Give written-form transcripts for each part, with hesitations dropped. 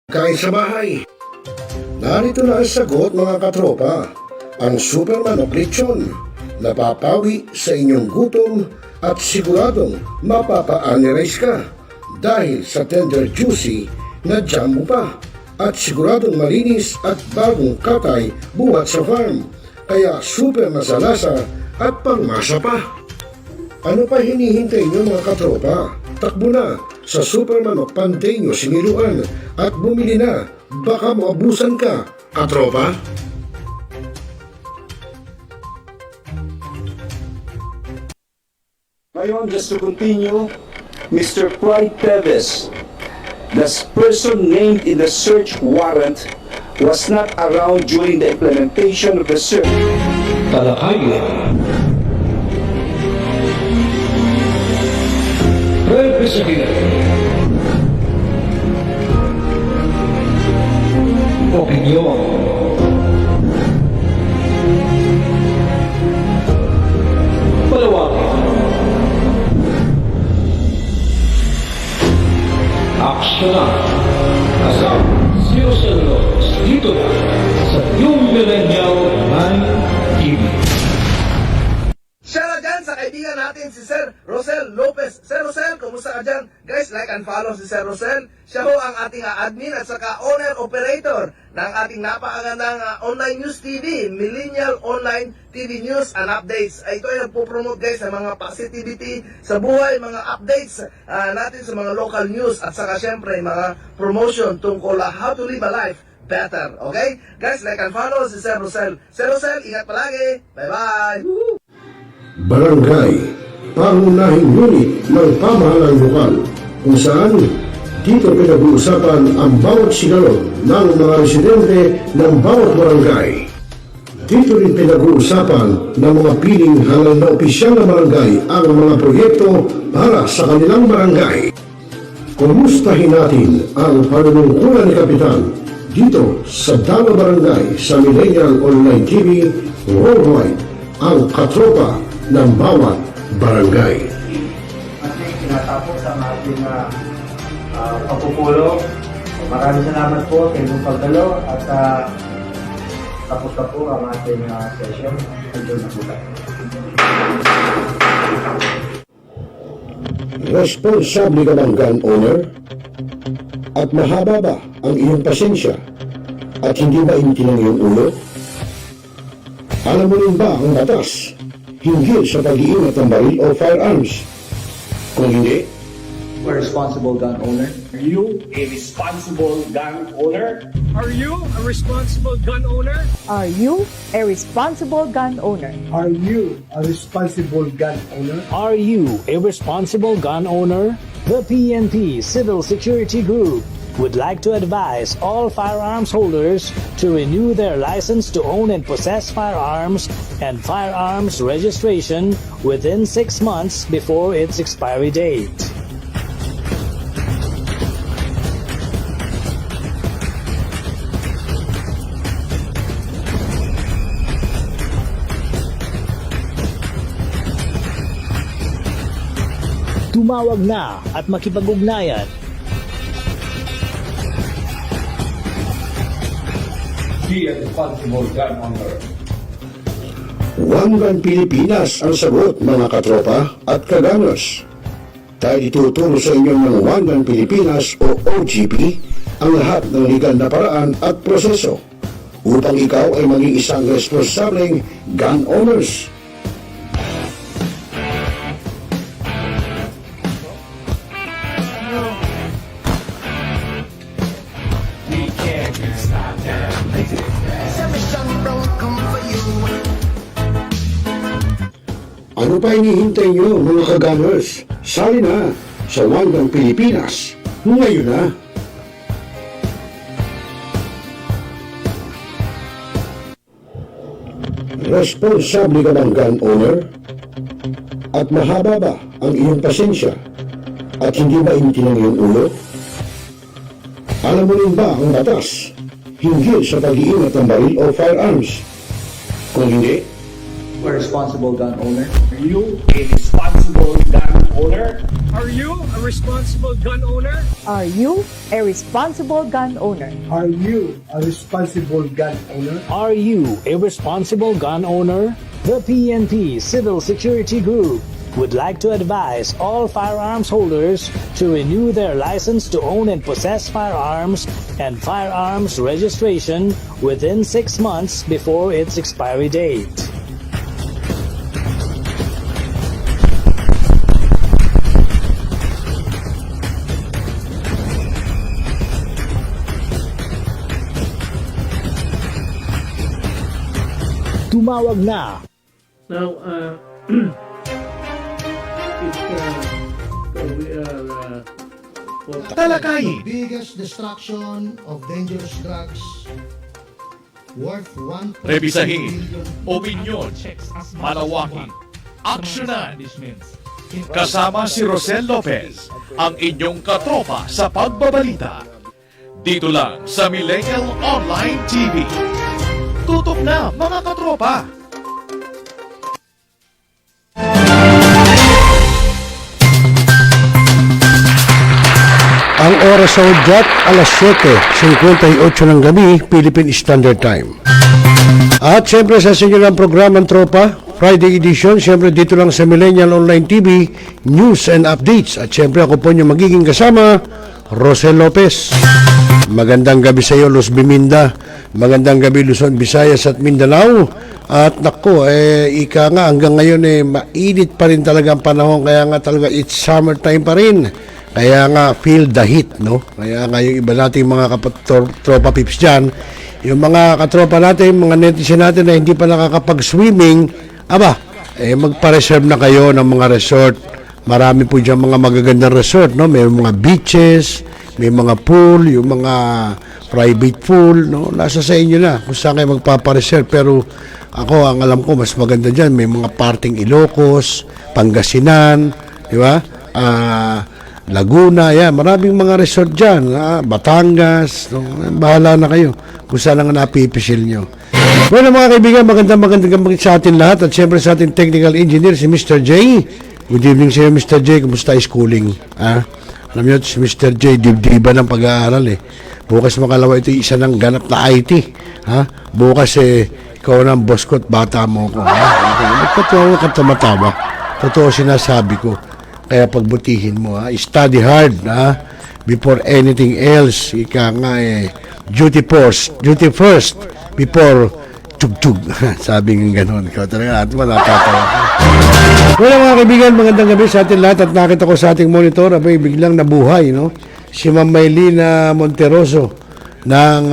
Kain sa bahay. Narito na ang sagot mga katropa. Ang Superman of Lechon. Napapawi sa inyong gutom at siguradong mapapa-analyze ka dahil sa tender juicy na jam mo pa at siguradong malinis at bagong katay buhat sa farm. Kaya super masalasa at pangmasa pa. Ano pa hinihintay niyo mga katropa? Takbo na sa Superman of Panteño Siniluan at bumili na. Baka maabusan ka, katropa. Ngayon, just to continue, Mr. Clyde Teves, the person named in the search warrant, was not around during the implementation of the search. Talakayin. Representative. Opinion. Palawakin. Aksyonan. Kasama Zero Celulos dito na sa Yung Millennial 9 TV. Shoutout dyan sa kaibigan natin si Sir Rosel Lopez. Sir Rosel, kumusta ka dyan? Guys, like and follow si Sir Rosel. Siya ho ang ating admin at saka owner-operator ng ating napakagandang online news TV, Millennial Online TV News and Updates. Ito ay nagpo-promote guys sa mga positivity sa buhay, mga updates natin sa mga local news at saka syempre mga promotion tungkol how to live a life better. Okay? Guys, like and follow si Sir Rosel. Sir Rosel, ingat palagi. Bye-bye. Woohoo! Barangay, pangunahing unit ng pamahalaan lokal kung saan dito pinag-uusapan ang bawat sigalot ng mga residente ng bawat barangay. Dito rin pinag-uusapan ng mga piling halal na opisyal na barangay ang mga proyekto para sa kanilang barangay. Kumustahin natin ang panunungkulan ni Kapitan dito sa Dama Barangay sa Millennial Online TV Worldwide, ang katropa ng bawat barangay. Ating tinatapos ang ating pagpupulong. Maraming salamat po sa inyong pagdalo at tapos na po ang ating session. Hanggang na po tayo. Responsable ka ng gun owner? At mahaba ba ang iyong pasensya? At hindi ba intinang iyong ulo? Alam mo rin ba ang batas hinggil sa pag-iingat ng baril o firearms? Kung hindi, A responsible gun owner. Are you a responsible gun owner? Are you a responsible gun owner? Are you a responsible gun owner? Are you a responsible gun owner? Are you a responsible gun owner? The PNP Civil Security Group would like to advise all firearms holders to renew their license to own and possess firearms and firearms registration within 6 months before its expiry date. Tumawag na at makipag-ugnayan. Be a responsible gun owner. One Gun Pilipinas ang sagot mga katropa at kagangers. Dahil ituturo sa inyo ng One Gun Pilipinas o OGP ang lahat ng legal na paraan at proseso upang ikaw ay maging isang responsableng gun owners. Ano pa hinihintay nyo mga kagamers? Sali na sa One Gun Pilipinas ngayon na! Responsable ka ng gun owner? At mahaba ba ang iyong pasensya? At hindi ba intinang iyong ulo? Alam mo rin ba ang batas hinggil sa pag-iingat ng baril o firearms? Kung hindi, A responsible gun owner. Are you a responsible gun owner? Are you a responsible gun owner? Are you a responsible gun owner? Are you a responsible gun owner? Are you a responsible gun owner? The PNP Civil Security Group would like to advise all firearms holders to renew their license to own and possess firearms and firearms registration within 6 months before its expiry date. Tumawag na Now, we are Talakayin, Biggest destruction of dangerous drugs worth 1.2 rebisahin, billion. opinyon, malawakin, aksyonan. Kasama si Rosel Lopez, ang inyong katropa sa pagbabalita. Dito lang sa Millennial Online TV. Tutok na mga katropa! Ang oras sa udyat, alas 7:58 ng gabi, Philippine Standard Time. At siyempre sa inyo ng programang Tropa, Friday edition, siyempre dito lang sa Millennial Online TV, news and updates. At siyempre ako po yung magiging kasama, Rosel Lopez. Magandang gabi sa iyo, Los Biminda. Magandang gabi, Luzon, Visayas at Mindanao. At nako, ika nga hanggang ngayon mainit pa rin talaga ang panahon. Kaya nga talaga it's summertime pa rin. Kaya nga feel the heat, no? Kaya nga yung iba nating mga tropa pips dyan, yung mga katropa natin, mga netizen natin na hindi pa nakakapag-swimming, magpa-reserve na kayo ng mga resort. Marami po dyan mga magagandang resort, no? May mga beaches, may mga pool, yung mga private pool, no? Nasa sa inyo na kung saan kayo magpapa-reserve. Pero ako, ang alam ko, mas maganda dyan. May mga parting Ilocos, Pangasinan, di ba? Laguna, yan. Maraming mga resort dyan. Batangas, no? Bahala na kayo kung saan ang napipisil nyo. Well, mga kaibigan, magandang gabi sa atin lahat. At siyempre sa ating technical engineer, si Mr. J. Good evening sa iyo, Mr. J. Kumusta ang schooling? Alam nyo, si Mr. J, dibdiba ng pag-aaral Bukas makalawa ito isa ng ganap na IT. Bukas ikaw ng boss ko at bata mo ko. Magpatuwa ka tumatawa. Totoo sinasabi ko. Kaya pagbutihin mo, study hard, before anything else. Ika nga duty first, before tug-tug. Sabi nga gano'n. Ikaw talaga, at natatawa. Well, mga kaibigan, magandang gabi sa atin lahat. At nakita ko sa ating monitor, biglang nabuhay, no? Si Ma'am Maylene Monteroso ng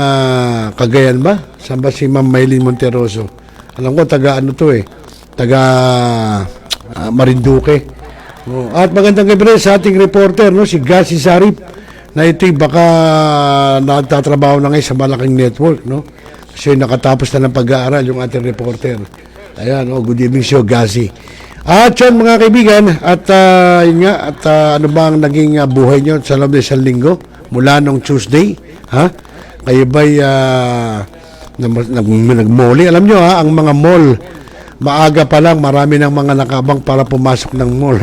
Cagayan ba? Saan ba si Ma'am Maylene Monteroso? Alam ko, taga Marinduque. At magandang gabi rin sa ating reporter, no, si Gassi Sarip, na ito'y baka nagtatrabaho na ngayon sa malaking network, no? Kasi nakatapos na ng pag-aaral yung ating reporter. Ayan, good evening siyo, Gassi. At yun, mga kaibigan, at yun nga, at ano ba ang naging buhay nyo sa loob ng isang linggo mula nung Tuesday? Kayo ba'y nag-malling? Alam nyo, ang mga mall, maaga pa lang, marami ng mga nakabang para pumasok ng mall.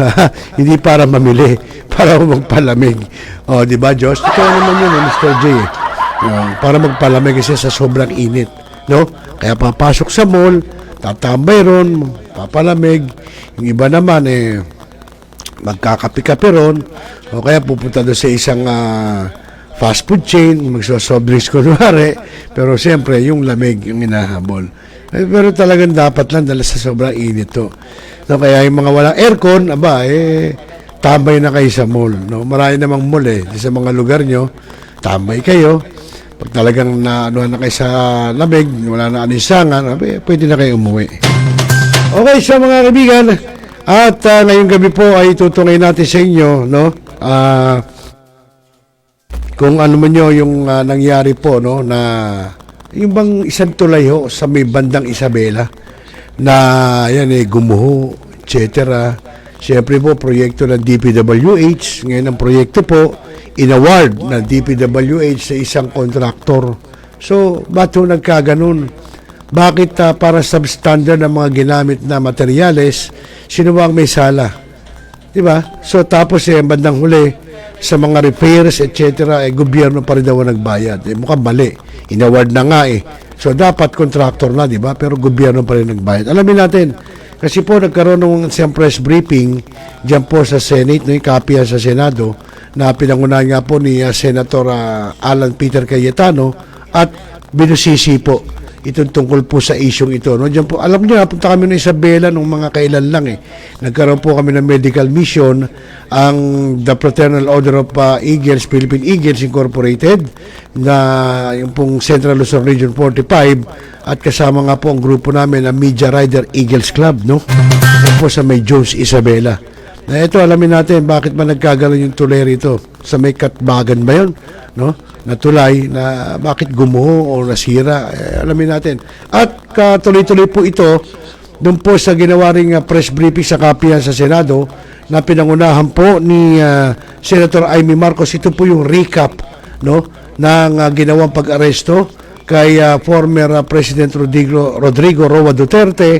Hindi para mamili, para magpalamig. Di ba, Diyos? Ito naman yun, Mr. J. Para magpalamig kasi sa sobrang init. No? Kaya papasok sa mall, tatambay ron, papalamig. Yung iba naman, magkakapi-kapi ron. O kaya pupunta doon sa isang fast food chain, magsosoft drinks kunwari. Pero siyempre, yung lamig, yung hinahabol. Pero talagang dapat lang dahil sa sobrang init to. No, kaya yung mga walang aircon, tambay na kayo sa mall. No? Marami namang mall sa mga lugar nyo, tambay kayo. Pag talagang na kayo sa lamig, wala na anisangan, pwede na kayo umuwi. Okay, so mga kaibigan, at ngayong gabi po ay tutungay natin sa inyo, no? Kung ano man nyo yung nangyari po, no, na yung bang isang tulay sa may bandang Isabela na yan gumuho, etc. Siyempre po, proyekto ng DPWH. Ngayon ang proyekto po, in-award ng DPWH sa isang kontraktor. So, ba't ho nagkaganon? Bakit para substandard ng mga ginamit na materyales, sino ba ang may sala? Di ba? So tapos bandang huli, sa mga repairs, etc., gobyerno pa rin daw ang nagbayad. Mukhang mali. Inaward na nga So dapat contractor na, di ba? Pero gobyerno pa rin nagbayad. Alamin natin, kasi po nagkaroon ng isang press briefing dyan po sa Senate, no, yung copy sa Senado, na pinangunahan nga po ni Senator Alan Peter Cayetano at binusisi po itong tungkol po sa isyong ito. No? Diyan po, alam niyo, napunta kami ng Isabela nung mga kailan lang Nagkaroon po kami ng medical mission, ang the Fraternal Order of Eagles, Philippine Eagles Incorporated, na yung pong Central Luzon Region 45, at kasama nga po ang grupo namin, ang Media Rider Eagles Club, no? Yan po sa may Jones, Isabela. Na ito, alamin natin bakit ba nagkagalan yung tulay rito. Sa may Katbagan ba yun? No? Na tulay, na bakit gumuho o nasira, alamin natin. At tuloy-tuloy po ito, doon po sa ginawa ring press briefing sa kapihan sa Senado, na pinangunahan po ni Senator Amy Marcos. Ito po yung recap, no, ng ginawang pag-aresto kay former President Rodrigo Roa Duterte,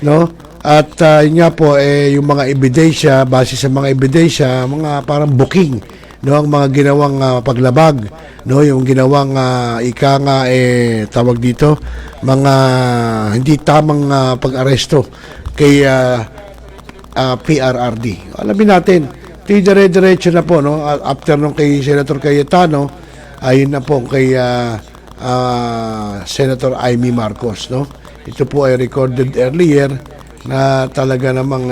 no? At yun nga po, yung mga ebidensya, base sa mga ebidensya, mga parang booking, no, ang mga ginawang paglabag, no, yung ginawang ika nga tawag dito, mga hindi tamang pag-aresto kay PRRD. Alamin natin, dire-diretso na po, no, after nung kay Senator Cayetano, ayun na po kay Senator Amy Marcos, no. Ito po ay recorded earlier na talaga namang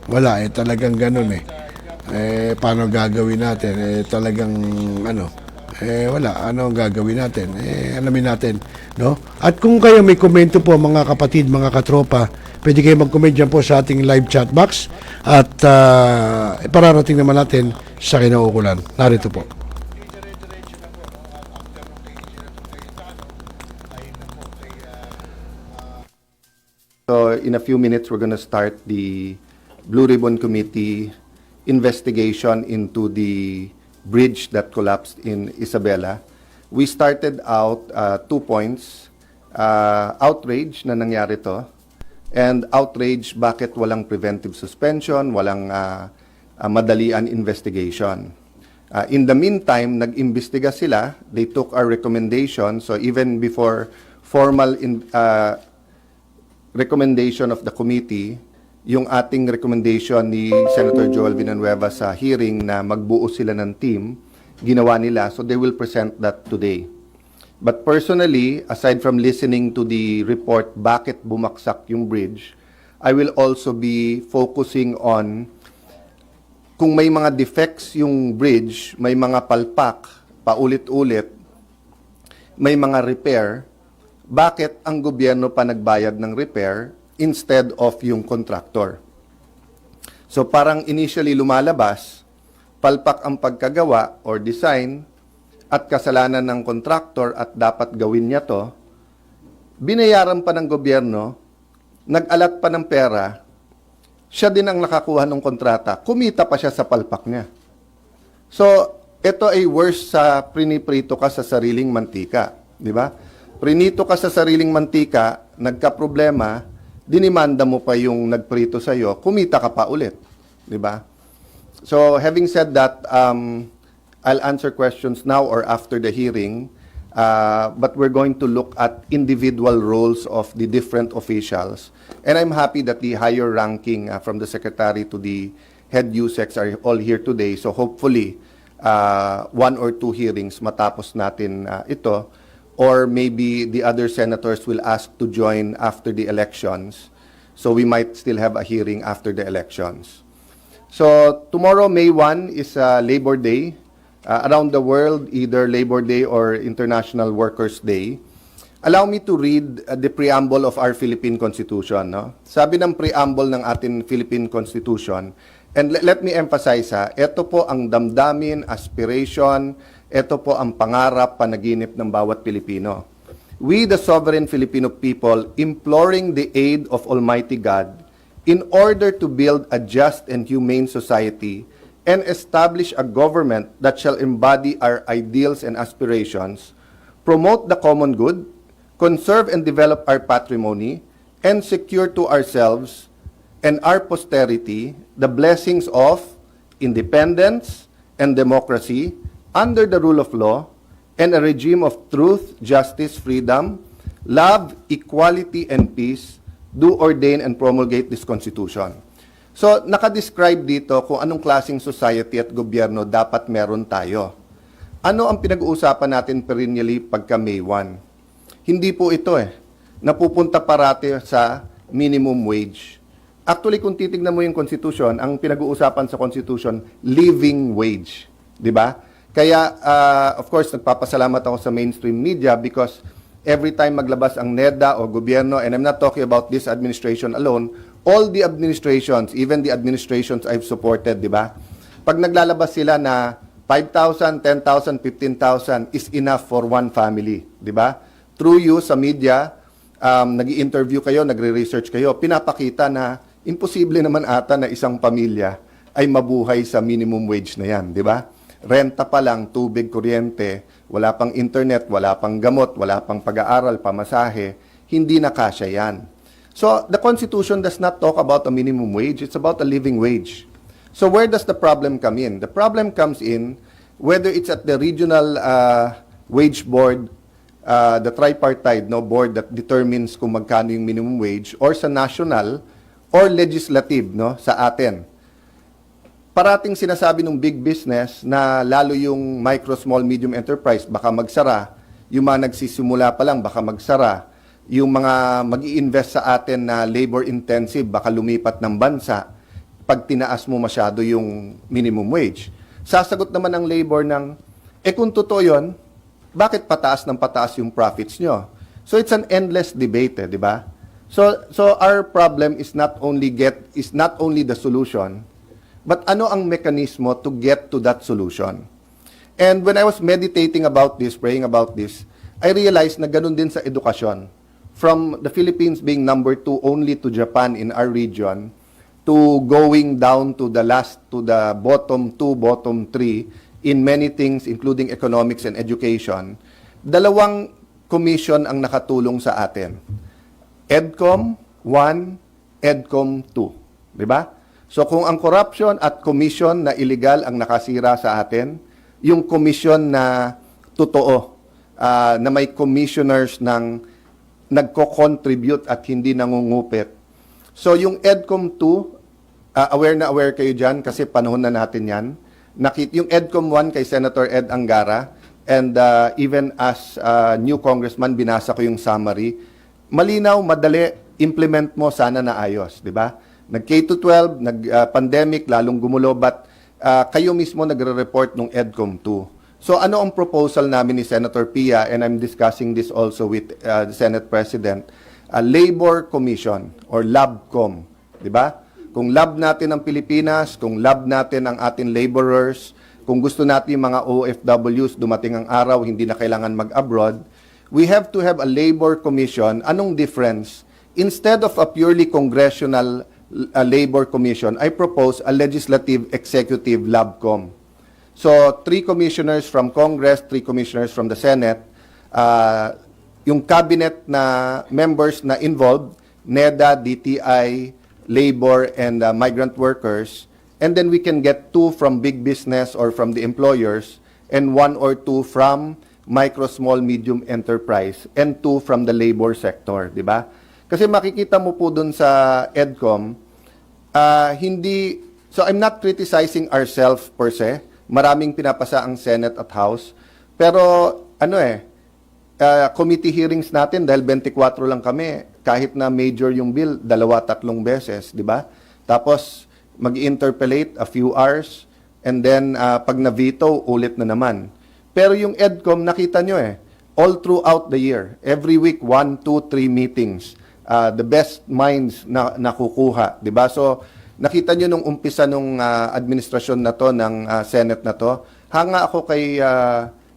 wala talagang ganun paano gagawin natin talagang wala ang gagawin natin alamin natin, no? At kung kayo may komento po, mga kapatid, mga katropa, pwede kayo mag-comment dyan po sa ating live chat box at pararating naman natin sa kinaukulan. Narito po. So in a few minutes, we're going to start the Blue Ribbon Committee investigation into the bridge that collapsed in Isabela. We started out 2 points. Outrage na nangyari to. And outrage, bakit walang preventive suspension, walang madalian investigation. In the meantime, nag-imbestiga sila. They took our recommendation. So even before formal recommendation of the committee, yung ating recommendation ni Senator Joel Villanueva sa hearing na magbuo sila ng team, ginawa nila. So they will present that today. But personally, aside from listening to the report, bakit bumaksak yung bridge, I will also be focusing on kung may mga defects yung bridge, may mga palpak, paulit-ulit, may mga repair, bakit ang gobyerno pa nagbayad ng repair instead of yung contractor? So parang initially lumalabas, palpak ang pagkagawa or design at kasalanan ng contractor at dapat gawin niya to, binayaran pa ng gobyerno, nag-alat pa ng pera, siya din ang nakakuha ng kontrata, kumita pa siya sa palpak niya. So ito ay worse sa priniprito ka sa sariling mantika, di ba? Prinito ka sa sariling mantika, nagka-problema, dinimanda mo pa yung nagprito sa'yo, kumita ka pa ulit. Di ba? So, having said that, I'll answer questions now or after the hearing, but we're going to look at individual roles of the different officials. And I'm happy that the higher ranking from the Secretary to the head USECs are all here today. So, hopefully, 1 or 2 hearings matapos natin ito. Or maybe the other senators will ask to join after the elections. So we might still have a hearing after the elections. So tomorrow, May 1, is Labor Day. Around the world, either Labor Day or International Workers' Day. Allow me to read the preamble of our Philippine Constitution. No? Sabi ng preamble ng ating Philippine Constitution, and let me emphasize, ito po ang damdamin, aspiration, ito po ang pangarap, panaginip ng bawat Pilipino. We, the sovereign Filipino people, imploring the aid of Almighty God in order to build a just and humane society and establish a government that shall embody our ideals and aspirations, promote the common good, conserve and develop our patrimony, and secure to ourselves and our posterity the blessings of independence and democracy under the rule of law and a regime of truth, justice, freedom, love, equality, and peace do ordain and promulgate this Constitution. So, nakadescribe dito kung anong klaseng society at gobyerno dapat meron tayo. Ano ang pinag-uusapan natin perennially pagka May 1? Hindi po ito napupunta parati sa minimum wage. Actually, kung titignan mo yung Constitution, ang pinag-uusapan sa Constitution, living wage. Di ba? Kaya, of course, nagpapasalamat ako sa mainstream media because every time maglabas ang NEDA o gobyerno, and I'm not talking about this administration alone, all the administrations, even the administrations I've supported, di ba? Pag naglalabas sila na 5,000, 10,000, 15,000 is enough for one family, di ba? Through you sa media, nag-i-interview kayo, nagre-research kayo, pinapakita na imposible naman ata na isang pamilya ay mabuhay sa minimum wage na yan, di ba? Renta pa lang, tubig, kuryente, wala pang internet, wala pang gamot, wala pang pag-aaral, pamasahe, hindi na kasya yan. So, the Constitution does not talk about a minimum wage, it's about a living wage. So, where does the problem come in? The problem comes in whether it's at the regional wage board, the tripartite board that determines kung magkano yung minimum wage, or sa national or legislative sa atin. Parating sinasabi ng big business na lalo yung micro, small, medium enterprise baka magsara, yung mga nagsisimula pa lang baka magsara, yung mga mag-i-invest sa atin na labor intensive baka lumipat ng bansa pag tinaas mo masyado yung minimum wage. Sasagot naman ang labor ng, kung totoo yun, bakit pataas ng pataas yung profits nyo? So it's an endless debate, di ba? So our problem is not only the solution, but ano ang mekanismo to get to that solution? And when I was meditating about this, praying about this, I realized na ganun din sa edukasyon. From the Philippines being number 2 only to Japan in our region, to going down to the bottom 2, bottom 3 in many things, including economics and education, dalawang commission ang nakatulong sa atin. EDCOM 1, EDCOM 2. Di ba? So kung ang corruption at commission na illegal ang nakasira sa atin, yung commission na totoo, na may commissioners ng nagko-contribute at hindi nangungupit. So yung EDCOM 2, aware kayo dyan kasi panahon na natin yan. Yung EDCOM 1 kay Senator Ed Angara, and even as new congressman, binasa ko yung summary. Malinaw, madali, implement mo, sana naayos, di ba? Nag-K-12, nag-pandemic, lalong gumulo, but kayo mismo nagre-report ng EDCOM 2. So ano ang proposal namin ni Senator Pia, and I'm discussing this also with the Senate President, a Labor Commission or LABCOM, di ba? Kung lab natin ang Pilipinas, kung lab natin ang ating laborers, kung gusto natin yung mga OFWs, dumating ang araw, hindi na kailangan mag-abroad, we have to have a Labor Commission. Anong difference? Instead of a purely congressional Labor Commission, I propose a Legislative Executive LABCOM. So, 3 commissioners from Congress, 3 commissioners from the Senate, yung cabinet na members na involved, NEDA, DTI, labor, and migrant workers, and then we can get 2 from big business or from the employers, and 1 or 2 from micro, small, medium enterprise, and 2 from the labor sector, di ba? Kasi makikita mo po dun sa EDCOM, so I'm not criticizing ourselves per se, maraming pinapasa ang Senate at House, pero committee hearings natin, dahil 24 lang kami, kahit na major yung bill, 2-3 beses, di ba? Tapos, mag-interpellate a few hours, and then, pag na-veto, ulit na naman. Pero yung EDCOM, nakita nyo all throughout the year, every week, 1, 2, 3 meetings, the best minds na nakukuha, di ba? So, nakita nyo nung umpisa nung administrasyon na to, ng Senate na to, hanga ako kay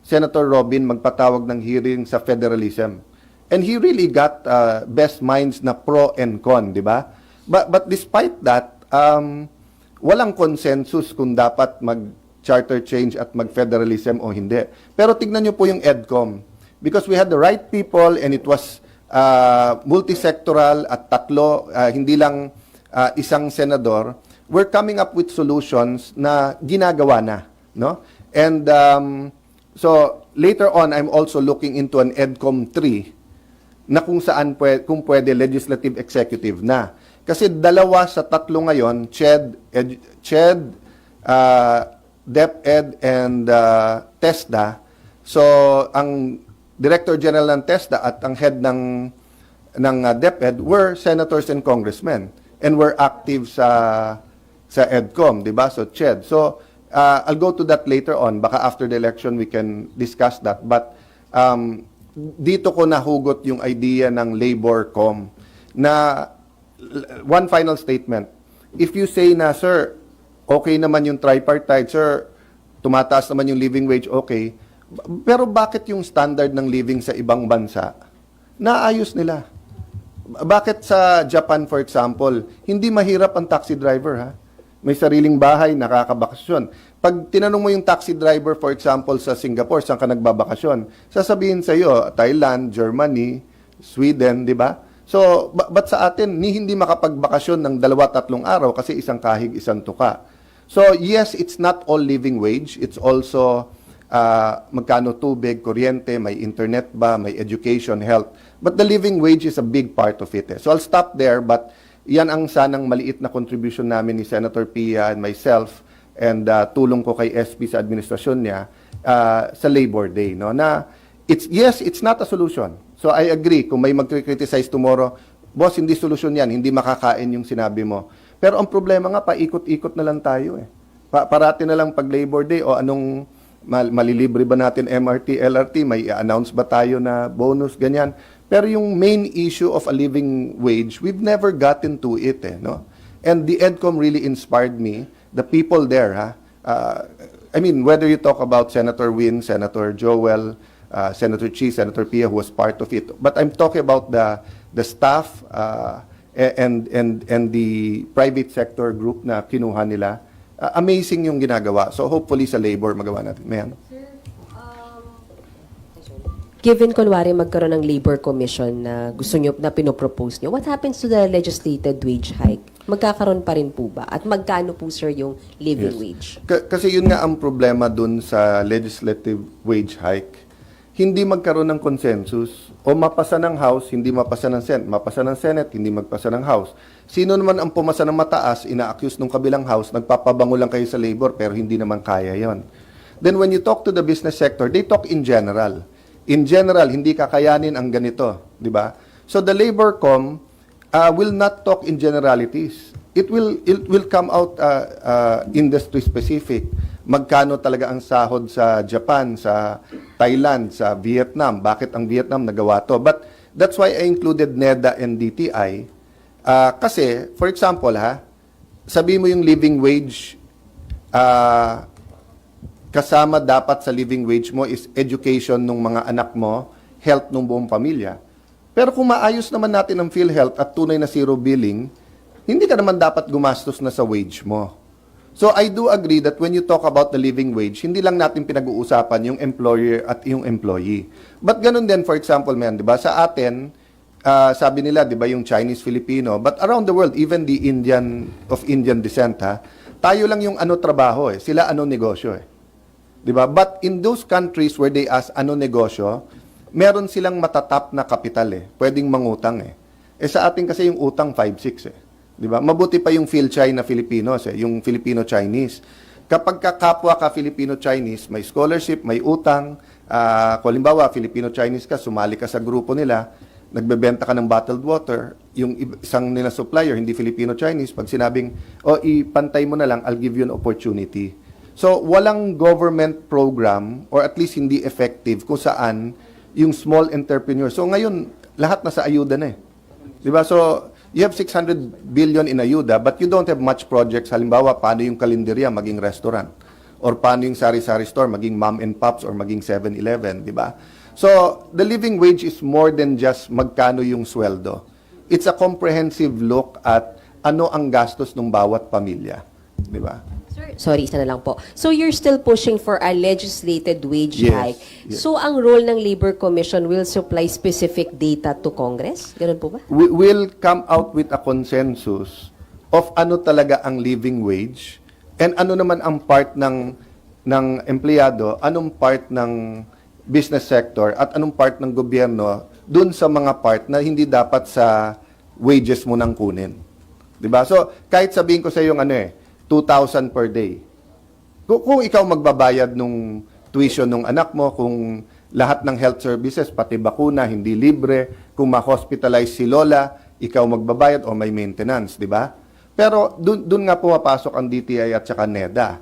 Senator Robin magpatawag ng hearing sa federalism. And he really got best minds na pro and con, di ba? But despite that, walang consensus kung dapat mag-charter change at mag-federalism o hindi. Pero tignan nyo po yung EDCOM. Because we had the right people and it was multisectoral at 3, hindi lang isang senador, we're coming up with solutions na ginagawa na, no? And so later on, I'm also looking into an EDCOM 3 na kung saan kung pwede legislative executive na. Kasi 2 sa 3 ngayon, CHED, DepEd, and TESDA. So, ang Director General ng TESDA at ang head ng DepEd were senators and congressmen and were active sa EDCOM, di ba? So, CHED. So, I'll go to that later on. Baka after the election, we can discuss that. But, dito ko nahugot yung idea ng LaborCom na one final statement. If you say na, sir, okay naman yung tripartite, sir, tumataas naman yung living wage, okay. Pero bakit yung standard ng living sa ibang bansa, naayos nila? Bakit sa Japan, for example, hindi mahirap ang taxi driver, ha? May sariling bahay, nakakabakasyon. Pag tinanong mo yung taxi driver, for example, sa Singapore, saan ka nagbabakasyon, sasabihin sa iyo, Thailand, Germany, Sweden, di ba? So, but sa atin, hindi makapagbakasyon ng 2-3 araw kasi isang kahig, isang tuka. So, yes, it's not all living wage. It's also magkano tubig, kuryente, may internet ba, may education, health. But the living wage is a big part of it. So, I'll stop there, but yan ang sanang maliit na contribution namin ni Senator Pia and myself and tulong ko kay SP sa administrasyon niya sa Labor Day. No? Na, it's not a solution. So I agree, kung may mag-criticize tomorrow, boss, hindi solusyon yan, hindi makakain yung sinabi mo. Pero ang problema nga, paikot-ikot na lang tayo eh. Parati na lang pag Labor Day o anong malilibre ba natin MRT, LRT, may i-announce ba tayo na bonus, ganyan. Pero yung main issue of a living wage, we've never gotten to it eh, no? And the EDCOM really inspired me. The people there, I mean, whether you talk about Senator Win, Senator Joel, Senator Chi, Senator Pia, who was part of it. But I'm talking about the staff and the private sector group na kinuha nila. Amazing yung ginagawa. So hopefully sa labor magawa natin. Mayan. Given kunwari magkaroon ng labor commission na gusto nyo, na pinopropose nyo, what happens to the legislated wage hike? Magkakaroon pa rin po ba? At magkano po, sir, yung living wage? Kasi yun nga ang problema dun sa legislative wage hike. Hindi magkaroon ng consensus. O mapasa ng House, hindi mapasa ng Senate. Mapasa ng Senate, hindi magpasa ng House. Sino naman ang pumasa ng mataas, ina-accuse ng kabilang House, nagpapabango lang kayo sa labor, pero hindi naman kaya yon. Then when you talk to the business sector, they talk in general. In general, hindi kakayanin ang ganito, di ba? So the LaborCom will not talk in generalities. It will come out industry specific. Magkano talaga ang sahod sa Japan, sa Thailand, sa Vietnam? Bakit ang Vietnam nagawa to? But that's why I included NEDA and DTI. Kasi, for example, sabi mo yung living wage, kasama dapat sa living wage mo is education ng mga anak mo, health ng buong pamilya. Pero kung maayos naman natin ang PhilHealth at tunay na zero billing, hindi ka naman dapat gumastos na sa wage mo. So I do agree that when you talk about the living wage, hindi lang natin pinag-uusapan yung employer at yung employee. But ganun din, for example, man, di ba, sa atin, sabi nila, di ba, yung Chinese Filipino, but around the world, even the Indian descent, tayo lang yung ano trabaho sila ano negosyo Diba? But in those countries where they ask ano negosyo, meron silang matatap na kapital Pwedeng mangutang sa atin kasi yung utang 5-6 Diba? Mabuti pa yung PhilChi na Filipinos yung Filipino-Chinese. Kapag kapwa ka Filipino-Chinese, may scholarship, may utang, kung halimbawa Filipino-Chinese ka, sumali ka sa grupo nila, nagbebenta ka ng bottled water, yung isang nila supplier, hindi Filipino-Chinese, pag sinabing, ipantay mo na lang, I'll give you an opportunity. So, walang government program or at least hindi effective kung saan yung small entrepreneur. So, ngayon, lahat nasa ayuda na Diba? So, you have 600 billion in ayuda but you don't have much projects. Halimbawa, paano yung kalenderya maging restaurant? Or paano yung sari-sari store maging mom and pops or maging 7-Eleven, diba? So, the living wage is more than just magkano yung sweldo. It's a comprehensive look at ano ang gastos ng bawat pamilya. Diba? Sorry, isa na lang po. So you're still pushing for a legislated wage hike. Yes. So ang role ng Labor Commission will supply specific data to Congress? Ganun po ba? We will come out with a consensus of ano talaga ang living wage and ano naman ang part ng empleyado, anong part ng business sector at anong part ng gobyerno dun sa mga part na hindi dapat sa wages mo nang kunin. 'Di ba? So, kahit sabihin ko sa iyo 2,000 per day. Kung ikaw magbabayad nung tuition ng anak mo, kung lahat ng health services, pati bakuna, hindi libre, kung ma-hospitalize si lola, ikaw magbabayad o may maintenance, di ba? Pero dun nga pumapasok ang DTI at saka NEDA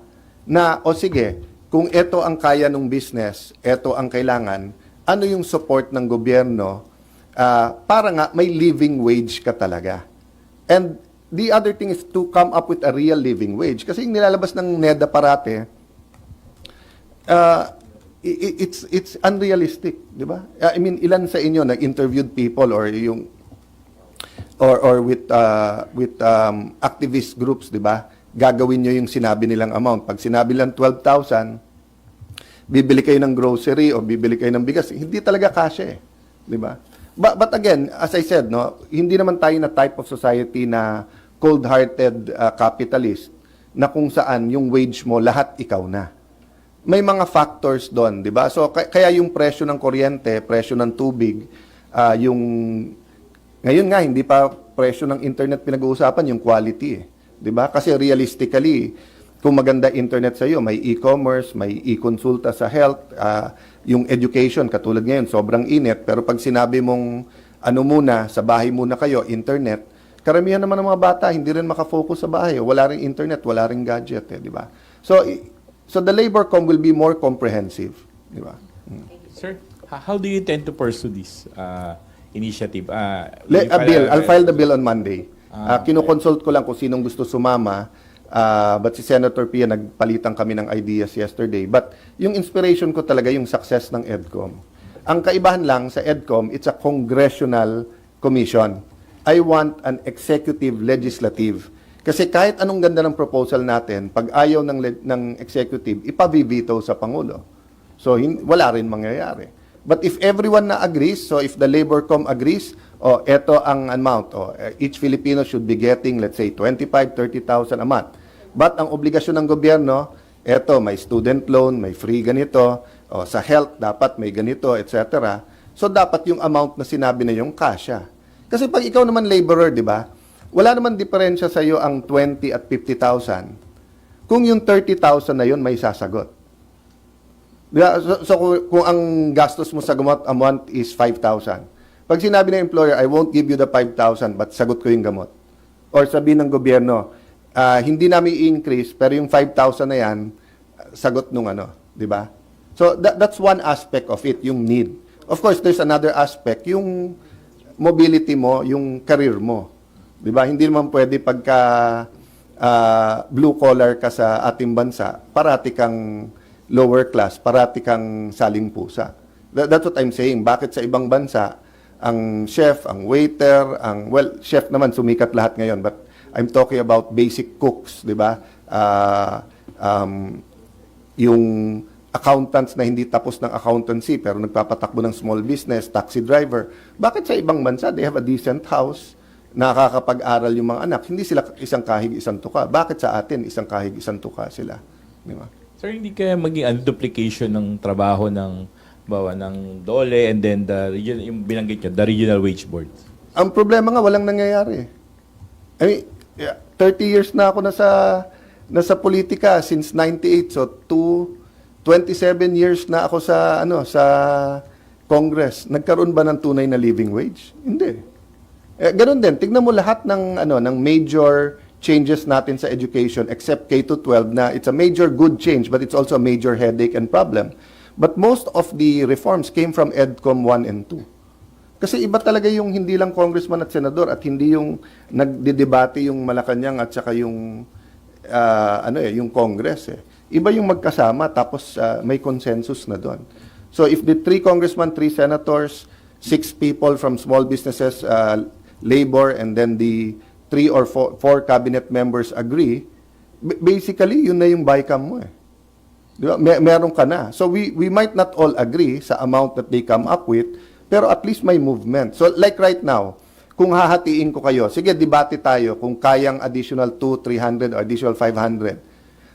na, o sige, kung ito ang kaya ng business, ito ang kailangan, ano yung support ng gobyerno para nga may living wage ka talaga. And the other thing is to come up with a real living wage. Kasi yung nilalabas ng NEDA parate, it's unrealistic, di ba? I mean, ilan sa inyo nag-interviewed people or with activist groups, di ba? Gagawin nyo yung sinabi nilang amount. Pag sinabi lang 12,000, bibili kayo ng grocery o bibili kayo ng bigas, hindi talaga kasya, di ba? But again, as I said, hindi naman tayo na type of society na cold-hearted capitalist na kung saan yung wage mo lahat ikaw na. May mga factors doon, di ba? So kaya yung presyo ng kuryente, presyo ng tubig, ngayon nga hindi pa presyo ng internet pinag-uusapan, yung quality, di ba? Kasi realistically, kung maganda internet sa iyo, may e-commerce, may e-consulta sa health, yung education katulad ngayon sobrang init, pero pag sinabi mong muna, sa bahay muna kayo, internet, karamihan naman ng mga bata hindi rin makafocus sa bahay, wala ring internet, wala ring gadget, di ba? So the labor com will be more comprehensive, di ba? Sir, how do you intend to pursue this initiative? I'll file the bill on Monday. Kinoconsult ko lang kung sinong gusto sumama. But si Senator Pia, nagpalitan kami ng ideas yesterday. But yung inspiration ko talaga yung success ng EDCOM. Ang kaibahan lang sa EDCOM, it's a congressional commission. I want an executive legislative. Kasi kahit anong ganda ng proposal natin, pag ayaw ng executive, ipabibito sa Pangulo. So, wala rin mangyayari. But if everyone na agrees, so if the Labor Com agrees, eto ang amount, each Filipino should be getting, let's say, 25,000, 30,000 a month. But ang obligasyon ng gobyerno, eto, may student loan, may free ganito, sa health, dapat may ganito, etc. So, dapat yung amount na sinabi na yung kasya. Kasi pag ikaw naman laborer, di ba, wala naman diferensya sa iyo ang 20 at 50,000. Kung yung 30,000 na yun, may sasagot. Diba? So kung ang gastos mo sa gamot a month is 5,000. Pag sinabi ng employer, I won't give you the 5,000, but sagot ko yung gamot. Or sabihin ng gobyerno, hindi namin i-increase, pero yung 5,000 na yan, sagot nung di ba? So that's one aspect of it, yung need. Of course, there's another aspect, yung mobility mo, yung career mo. 'Di ba? Hindi naman pwede pagka blue collar ka sa ating bansa, parati kang lower class, parati kang saling pusa. That's what I'm saying. Bakit sa ibang bansa ang chef, ang waiter, chef naman sumikat lahat ngayon, but I'm talking about basic cooks, 'di ba? Yung accountants na hindi tapos ng accountancy pero nagpapatakbo ng small business, taxi driver. Bakit sa ibang bansa, they have a decent house, nakakapag-aral yung mga anak, hindi sila isang kahig, isang tuka. Bakit sa atin, isang kahig, isang tuka sila? Di ba? Sir, hindi kaya maging duplication ng trabaho ng DOLE and then yung binanggit nyo, the regional wage board? Ang problema nga, walang nangyayari. I mean, 30 years na ako nasa politika since 98, so 27 years na ako sa Congress. Nagkaroon ba ng tunay na living wage? Hindi. Ganun din, tignan mo lahat ng major changes natin sa education except K-12 na it's a major good change but it's also a major headache and problem. But most of the reforms came from EDCOM 1 and 2. Kasi iba talaga yung hindi lang congressman at senador at hindi yung nagdedebate yung Malacanang at saka yung yung Congress Iba yung magkasama tapos may consensus na doon. So if the 3 congressmen, 3 senators, 6 people from small businesses, labor, and then the 3 or 4 cabinet members agree, basically yun na yung BICAM mo Di ba? Meron ka na. So we might not all agree sa amount that they come up with, pero at least may movement. So like right now, kung hahatiin ko kayo, sige, debate tayo kung kayang additional 2, 300 or additional 500.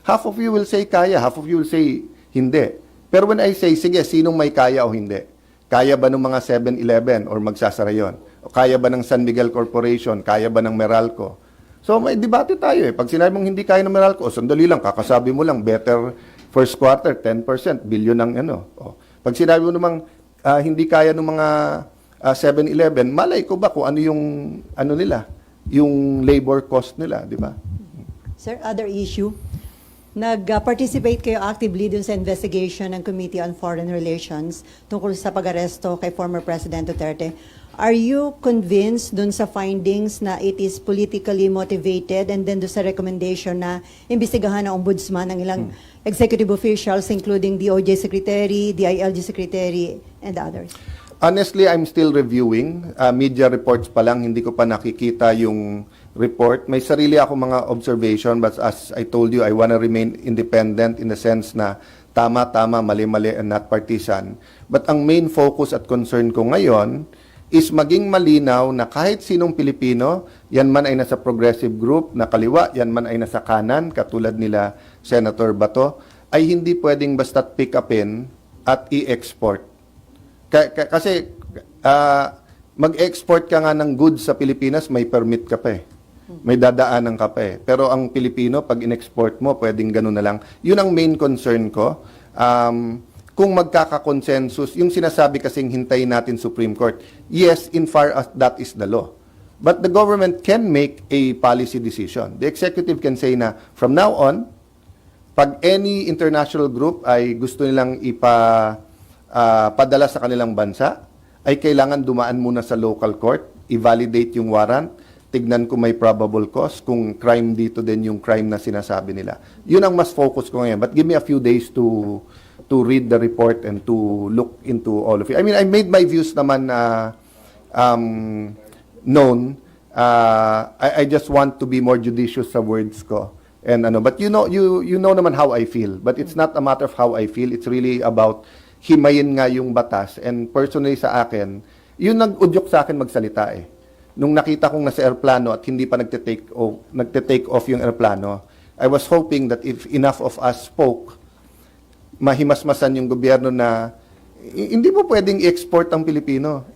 Half of you will say kaya, half of you will say hindi. Pero when I say, sige, sinong may kaya o hindi? Kaya ba ng mga 7-Eleven or magsasara yun? O kaya ba ng San Miguel Corporation? Kaya ba ng Meralco? So may debate tayo eh. Pag sinabi mong hindi kaya ng Meralco, sandali lang, kakasabi mo lang, better first quarter, 10%, billion ng ano. O, pag sinabi mo namang hindi kaya ng mga 7-Eleven, malay ko ba kung ano yung ano nila, yung labor cost nila, di ba? Sir, other issue. Nag-participate kayo actively dun sa investigation ng Committee on Foreign Relations tungkol sa pag-aresto kay former President Duterte. Are you convinced dun sa findings na it is politically motivated, and then dun sa recommendation na imbestigahan ng ombudsman ng ilang executive officials including DOJ Secretary, DILG Secretary, and others? Honestly, I'm still reviewing. Media reports pa lang, hindi ko pa nakikita yung report. May sarili ako mga observation, but as I told you, I want to remain independent in the sense na tama-tama, mali-mali, and not partisan. But ang main focus at concern ko ngayon is maging malinaw na kahit sinong Pilipino, yan man ay nasa progressive group na kaliwa, yan man ay nasa kanan, katulad nila Senator Bato, ay hindi pwedeng basta't pick upin at i-export. Kasi mag-export ka nga ng goods sa Pilipinas, may permit ka pa eh. May dadaanan ka pa eh. Pero ang Pilipino, pag in-export mo, pwedeng ganun na lang. Yun ang main concern ko. Kung magkakakonsensus, yung sinasabi kasing hintayin natin Supreme Court, yes, in far as that is the law. But the government can make a policy decision. The executive can say na, from now on, pag any international group ay gusto nilang padala sa kanilang bansa, ay kailangan dumaan muna sa local court, i-validate yung warrant, tignan kung may probable cause, kung crime dito din yung crime na sinasabi nila. Yun ang mas focus ko ngayon. But give me a few days to read the report and to look into all of it. I mean, I made my views naman known. I just want to be more judicious sa words ko. And but you know naman how I feel. But it's not a matter of how I feel. It's really about himayin nga yung batas. And personally sa akin, yun nag-udyok sa akin magsalita eh. Nung nakita kong nasa airplano at hindi pa nagte-take off yung airplano, I was hoping that if enough of us spoke, mahimasmasan yung gobyerno na hindi mo pwedeng i-export ang Pilipino.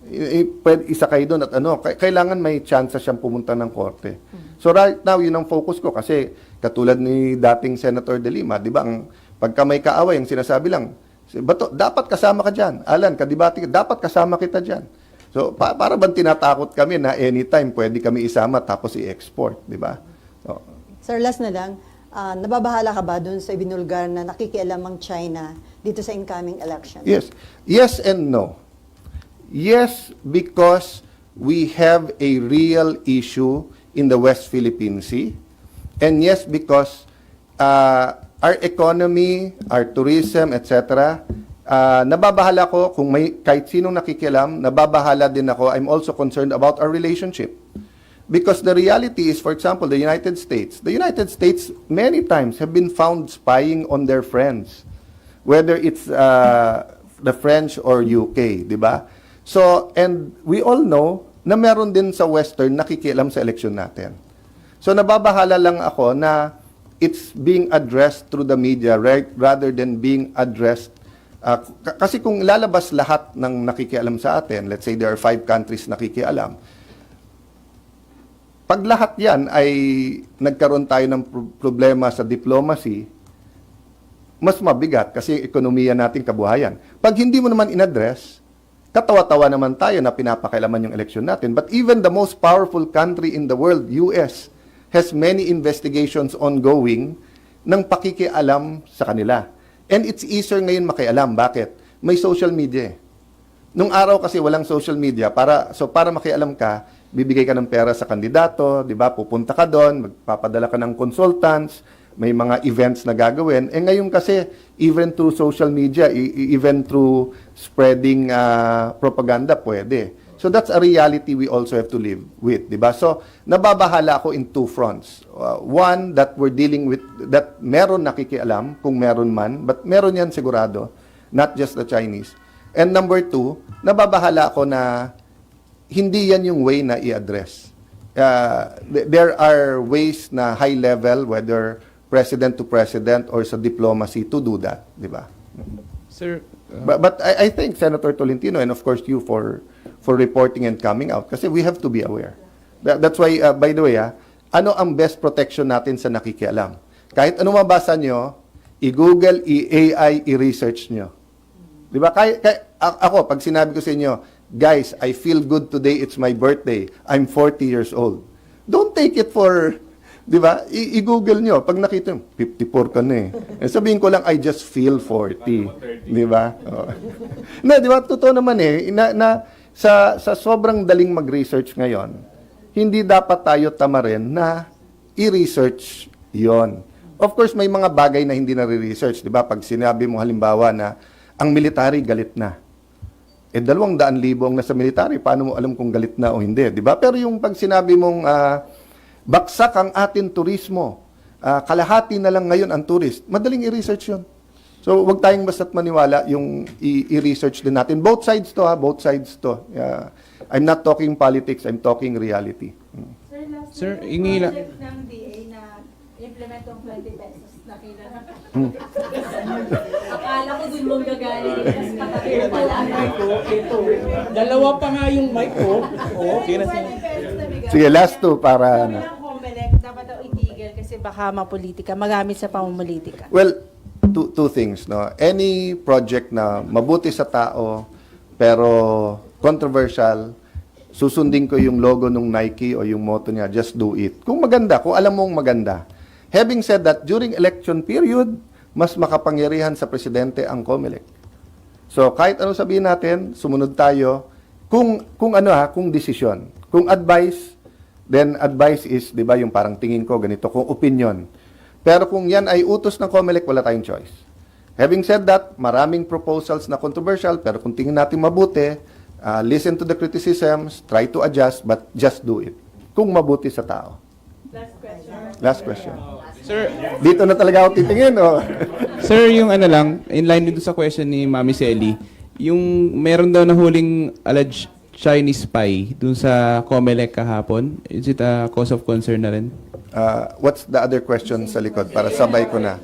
Isakay doon at kailangan may chance siyang pumunta ng korte. So right now, yun ang focus ko kasi katulad ni dating Senator De Lima, di ba, pagka may kaaway, ang sinasabi lang, Bato, dapat kasama ka dyan. Alan, kadibati, dapat kasama kita dyan. So, para bang tinatakot kami na anytime pwede kami isama tapos i-export, di ba? So, Sir, last na lang, nababahala ka ba dun sa ibinulgar na nakikialam ang China dito sa incoming election? yes. Yes and no. Yes, because we have a real issue in the West Philippine Sea. And yes, because our economy, our tourism, etc., nababahala ko kung may kahit sinong nakikialam, nababahala din ako. I'm also concerned about our relationship. Because the reality is, for example, the United States many times have been found spying on their friends, whether it's the French or UK, di ba? So, and we all know na meron din sa Western nakikialam sa eleksyon natin. So, nababahala lang ako na it's being addressed through the media rather than being addressed kasi kung lalabas lahat ng nakikialam sa atin, let's say there are 5 countries nakikialam, pag lahat yan ay nagkaroon tayo ng problema sa diplomacy, mas mabigat kasi ekonomiya natin kabuhayan. Pag hindi mo naman in-address, katawa-tawa naman tayo na pinapakailaman yung eleksyon natin. But even the most powerful country in the world, US, has many investigations ongoing ng pakikialam sa kanila. And it's easier ngayon makialam. Bakit? May social media. Nung araw kasi walang social media, para makialam ka, bibigay ka ng pera sa kandidato, di ba? Pupunta ka doon, magpapadala ka ng consultants, may mga events na gagawin. Eh ngayon kasi, even through social media, even through spreading propaganda, pwede. So that's a reality we also have to live with, di ba? So nababahala ako in 2 fronts. One, that we're dealing with, that meron nakikialam, kung meron man, but meron yan sigurado, not just the Chinese. And number 2, nababahala ako na hindi yan yung way na i-address. There are ways na high level, whether president to president or sa diplomacy, to do that, di ba? Sir, But I thank Senator Tolentino and of course you for reporting and coming out kasi we have to be aware. That's why, by the way, ano ang best protection natin sa nakikialam? Kahit ano mabasa nyo, i-Google, i-AI, i-research nyo. Di ba? Ako, pag sinabi ko sa inyo, guys, I feel good today, it's my birthday, I'm 40 years old. Don't take it for, di ba? I-Google nyo. Pag nakita nyo, 54 ka na eh. Sabihin ko lang, I just feel 40. Di ba? Oh. Na, di ba? Totoo naman eh. Sa sobrang daling mag-research ngayon, hindi dapat tayo tamarin na i-research yon. Of course, may mga bagay na hindi na-research. Di ba? Pag sinabi mo halimbawa na ang military galit na. 200,000 ang nasa military, paano mo alam kung galit na o hindi? Di ba? Pero yung pag sinabi mong baksak ang ating turismo, kalahati na lang ngayon ang tourist, madaling i-research yun. So, wag tayong basta't maniwala yung i-research din natin. Both sides to, both sides to. I'm not talking politics, I'm talking reality. Sir, ingila. ng DA na implement ang 20 pesos na kailangan. Akala ko dun mong gagaling. Ito. Dalawa pa nga yung mic ko. Sige, last two para ano. Dapat daw itigil kasi baka mapolitika, magamit sa pamumulitika. Well, two things, no. Any project na mabuti sa tao pero controversial, susundin ko yung logo ng Nike o yung motto niya, just do it. Kung maganda, kung alam mong maganda. Having said that, during election period, mas makapangyarihan sa presidente ang COMELEC. So, kahit ano sabihin natin, sumunod tayo kung desisyon. Kung advice, then advice is, 'di ba, yung parang tingin ko ganito, kung opinion. Pero kung yan ay utos ng COMELEC, wala tayong choice. Having said that, maraming proposals na controversial, pero kung tingin natin mabuti, listen to the criticisms, try to adjust, but just do it. Kung mabuti sa tao. Last question. Sir, dito na talaga ako titingin, oh. Sir, yung ano lang, in line dito sa question ni Mami Selly, yung meron daw na huling alleged Chinese spy dun sa COMELEC kahapon, is it a cause of concern na rin? What's the other question sa likod? Para sabay ko na.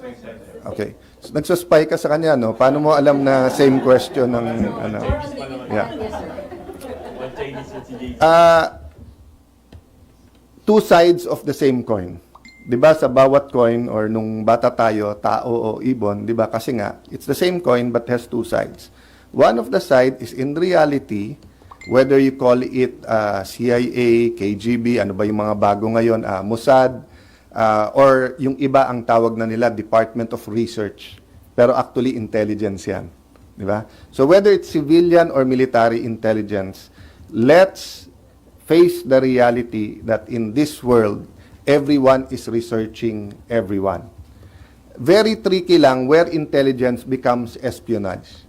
Okay. So, nagsuspy ka sa kanya, no? Paano mo alam na same question ng, ano? Yeah. Two sides of the same coin. 'Di ba sa bawat coin or nung bata tayo, tao o ibon, 'di ba? Kasi nga, it's the same coin but has two sides. One of the side is in reality, whether you call it CIA, KGB, ano ba yung mga bago ngayon, Mossad, or yung iba ang tawag na nila Department of Research. Pero actually intelligence 'yan, 'di ba? So whether it's civilian or military intelligence, let's face the reality that in this world, everyone is researching everyone. Very tricky lang where intelligence becomes espionage.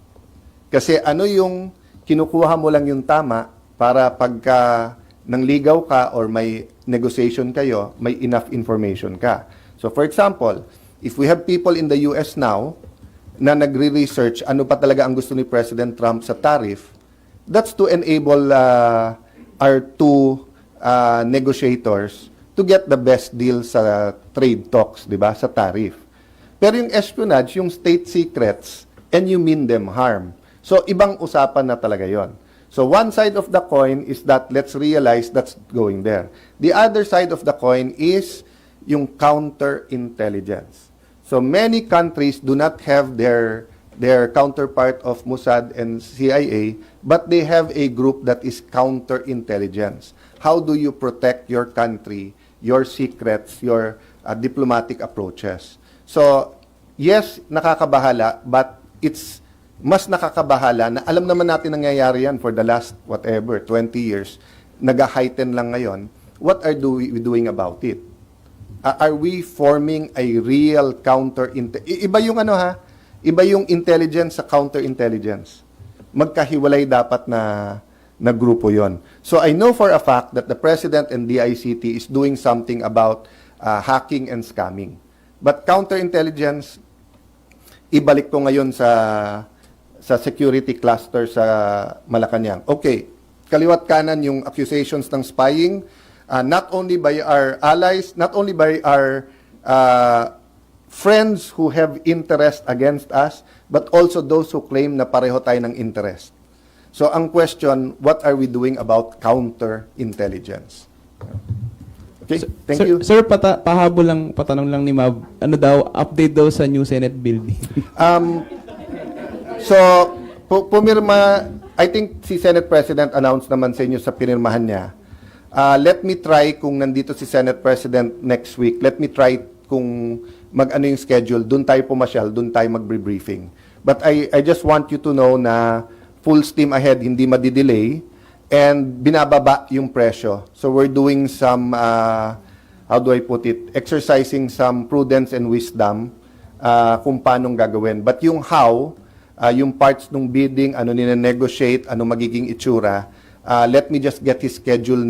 Kasi ano yung kinukuha mo lang yung tama para pagka nangligaw ka or may negotiation kayo, may enough information ka. So for example, if we have people in the US now na nagre-research ano pa talaga ang gusto ni President Trump sa tariff, that's to enable our two negotiators to get the best deal sa trade talks, di ba, sa tariff. Pero yung espionage, yung state secrets, and you mean them harm. So, ibang usapan na talaga yon. So, one side of the coin is that let's realize that's going there. The other side of the coin is yung counterintelligence. So, many countries do not have their counterpart of Mossad and CIA, but they have a group that is counterintelligence. How do you protect your country, your secrets, your diplomatic approaches? So, yes, nakakabahala, but it's mas nakakabahala na alam naman natin nangyayari yan for the last, 20 years, nag-heighten lang ngayon. What are we doing about it? Are we forming a real iba yung iba yung intelligence sa counterintelligence. Magkahiwalay dapat na grupo yon. So I know for a fact that the President and DICT is doing something about hacking and scamming. But counterintelligence, ibalik ko ngayon sa security cluster sa Malacanang. Okay, kaliwat kanan yung accusations ng spying, not only by our allies, not only by our friends who have interest against us, but also those who claim na pareho tayo ng interest. So ang question, what are we doing about counterintelligence? Okay, thank sir, you. Sir, patanong lang ni Mab, ano daw, update daw sa new Senate building. So, pumirma, I think si Senate President announced naman sa inyo sa pinirmahan niya. Let me try kung nandito si Senate President next week. Let me try kung mag-ano yung schedule. Doon tayo pumasyal, doon tayo mag-briefing. But I just want you to know na full steam ahead, hindi madidelay, and binababa yung presyo. So we're doing some, how do I put it, exercising some prudence and wisdom kung paanong gagawin. But yung how, yung parts ng bidding, ano nina-negotiate, ano magiging itsura, let me just get his schedule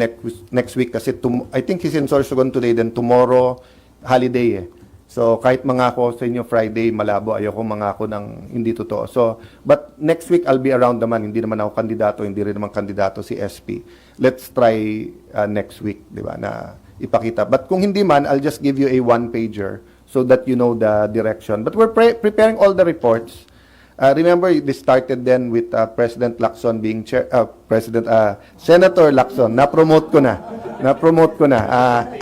next week kasi I think he's in Sorsogon today, then tomorrow, holiday eh. So kahit mangako sa inyo Friday, malabo, ayoko mangako ng hindi totoo. So, but next week I'll be around naman, hindi naman ako kandidato, hindi rin naman kandidato si SP. Let's try next week, di ba, na ipakita. But kung hindi man, I'll just give you a one-pager so that you know the direction. But we're preparing all the reports. Remember, this started then with President Lacson being chair, Senator Lacson, na-promote ko na.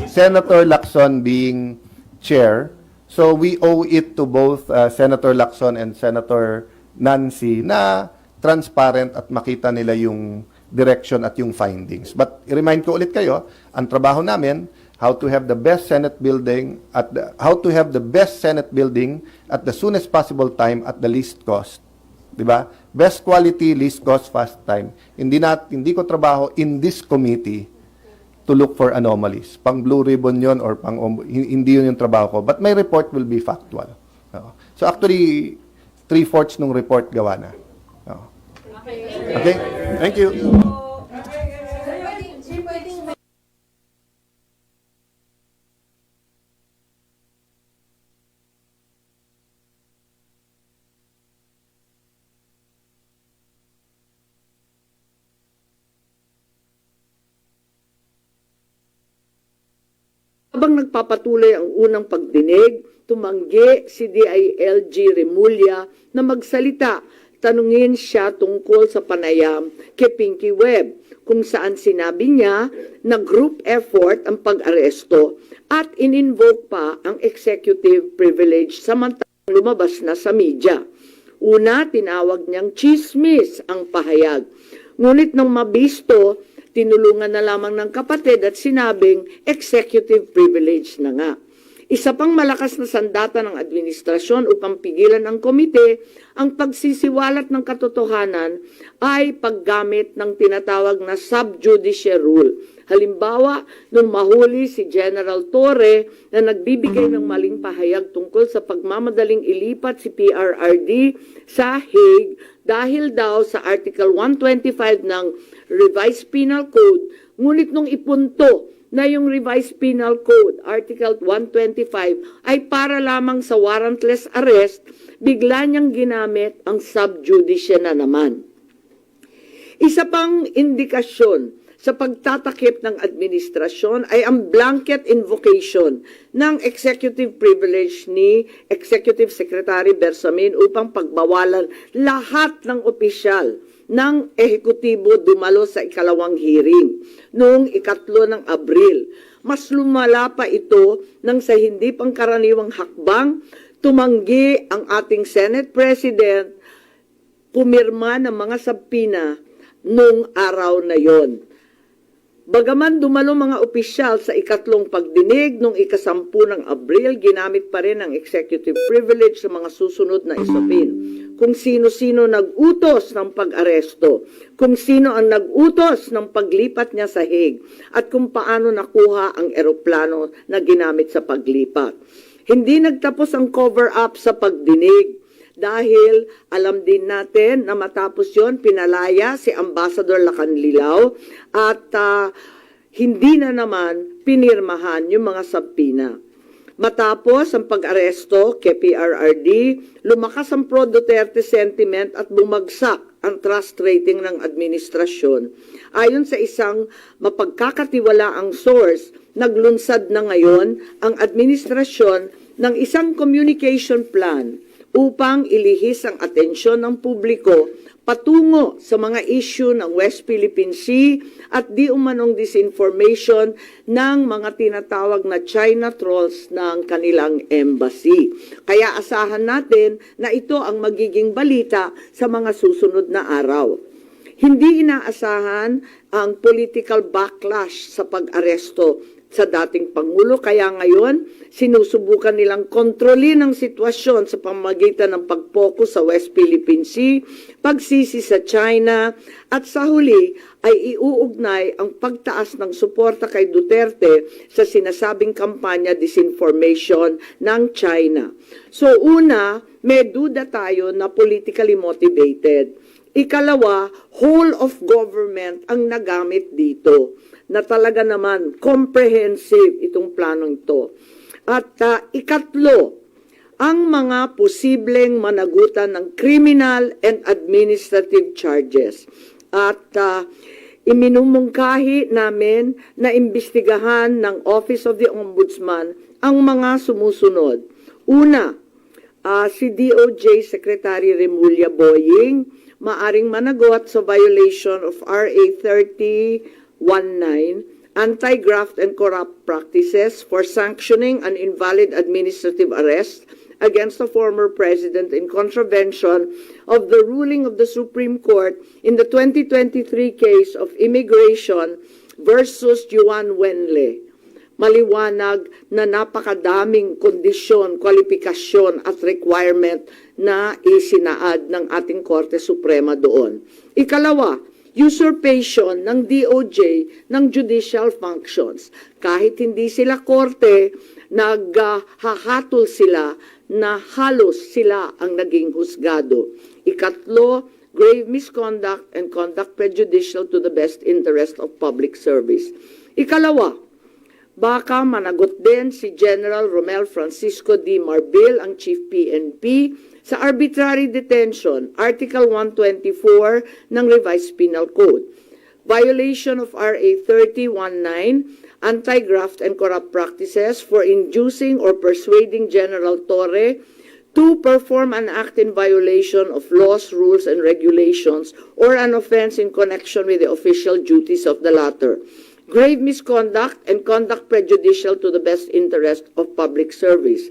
Senator Lacson being chair. So we owe it to both Senator Lacson and Senator Nancy na transparent at makita nila yung direction at yung findings. But i-remind ko ulit kayo, ang trabaho namin, how to have the best Senate building at the soonest possible time at the least cost. 'Di ba? Best quality, least cost, fast time. Hindi ko trabaho in this committee to look for anomalies. Pang blue ribbon yon or hindi yun yung trabaho ko. But my report will be factual. So actually, 3/4 ng report gawa na. Okay? Thank you. Habang nagpapatuloy ang unang pagdinig, tumanggi si DILG Remulla na magsalita. Tanungin siya tungkol sa panayam kay Pinky Webb, kung saan sinabi niya na group effort ang pag-aresto at in-invoke pa ang executive privilege samantalang lumabas na sa media. Una, tinawag niyang chismis ang pahayag. Ngunit nang mabisto, tinulungan na lamang ng kapatid at sinabing executive privilege na nga. Isa pang malakas na sandata ng administrasyon upang pigilan ng komite ang pagsisiwalat ng katotohanan ay paggamit ng tinatawag na sub judice rule. Halimbawa, nung mahuli si General Torre na nagbibigay ng maling pahayag tungkol sa pagmamadaling ilipat si PRRD sa Hague dahil daw sa Article 125 ng Revised Penal Code, ngunit nung ipunto na yung Revised Penal Code, Article 125, ay para lamang sa warrantless arrest, bigla niyang ginamit ang sub judice na naman. Isa pang indikasyon sa pagtatakip ng administrasyon ay ang blanket invocation ng executive privilege ni Executive Secretary Bersamin upang pagbawalan lahat ng opisyal ng ehekutibo dumalo sa ikalawang hearing noong 3 ng Abril. Mas lumala pa ito nang sa hindi pangkaraniwang hakbang, tumanggi ang ating Senate President pumirma ng mga sabpina noong araw na yon. Bagaman dumalo mga opisyal sa 3 pagdinig noong 10 ng Abril, ginamit pa rin ang executive privilege sa mga susunod na isapin. Kung sino-sino nag-utos ng pag-aresto, kung sino ang nag-utos ng paglipat niya sa Hague, at kung paano nakuha ang eroplano na ginamit sa paglipat. Hindi nagtapos ang cover-up sa pagdinig dahil alam din natin na matapos yon pinalaya si Ambassador Lacanlilao at hindi na naman pinirmahan yung mga sabpina. Matapos ang pag-aresto kay PRRD, lumakas ang pro-Duterte sentiment at bumagsak ang trust rating ng administrasyon. Ayon sa isang mapagkakatiwalaang source, naglunsad na ngayon ang administrasyon ng isang communication plan upang ilihis ang atensyon ng publiko patungo sa mga issue ng West Philippine Sea at di umanong disinformation ng mga tinatawag na China trolls ng kanilang embassy. Kaya asahan natin na ito ang magiging balita sa mga susunod na araw. Hindi inaasahan ang political backlash sa pag-aresto sa dating Pangulo, kaya ngayon sinusubukan nilang kontrolin ang sitwasyon sa pamamagitan ng pag-focus sa West Philippine Sea, pagsisi sa China, at sa huli ay iuugnay ang pagtaas ng suporta kay Duterte sa sinasabing kampanya disinformation ng China. So una, may duda tayo na politically motivated. Ikalawa, whole of government ang nagamit dito, na talaga naman comprehensive itong planong ito. At ikatlo, ang mga posibleng managutan ng criminal and administrative charges. At iminumungkahi namin na imbestigahan ng Office of the Ombudsman ang mga sumusunod. Una, si DOJ Secretary Remulla Boying maaring managot sa violation of RA 3019, Anti-Graft and Corrupt Practices for sanctioning an invalid administrative arrest against the former president in contravention of the ruling of the Supreme Court in the 2023 case of Immigration versus Juan Wenle. Maliwanag na napakadaming kondisyon, kwalifikasyon at requirement na isinaad ng ating Korte Suprema doon. Ikalawa, usurpation ng DOJ ng judicial functions. Kahit hindi sila korte, naghahatol sila na halos sila ang naging husgado. Ikatlo, grave misconduct and conduct prejudicial to the best interest of public service. Ikalawa, baka managot din si General Romel Francisco D. Marbil, ang Chief PNP, sa arbitrary detention, Article 124 ng Revised Penal Code. Violation of RA 3019, Anti-Graft and Corrupt Practices for inducing or persuading General Torre to perform an act in violation of laws, rules, and regulations or an offense in connection with the official duties of the latter. Grave misconduct and conduct prejudicial to the best interest of public service.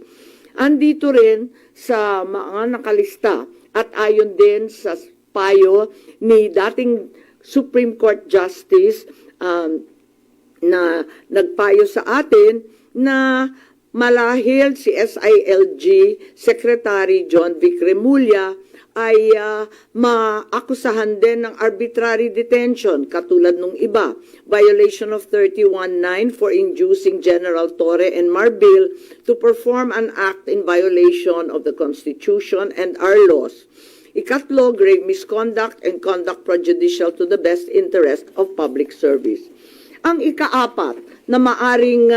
Andito rin sa mga nakalista at ayon din sa payo ni dating Supreme Court Justice na nagpayo sa atin na malahil si SILG Secretary John Vic Remulla ay maakusahan din ng arbitrary detention katulad nung iba. Violation of 319 for inducing General Torre and Marbil to perform an act in violation of the Constitution and our laws. Ikatlo, grave misconduct and conduct prejudicial to the best interest of public service. Ang ikaapat na maaring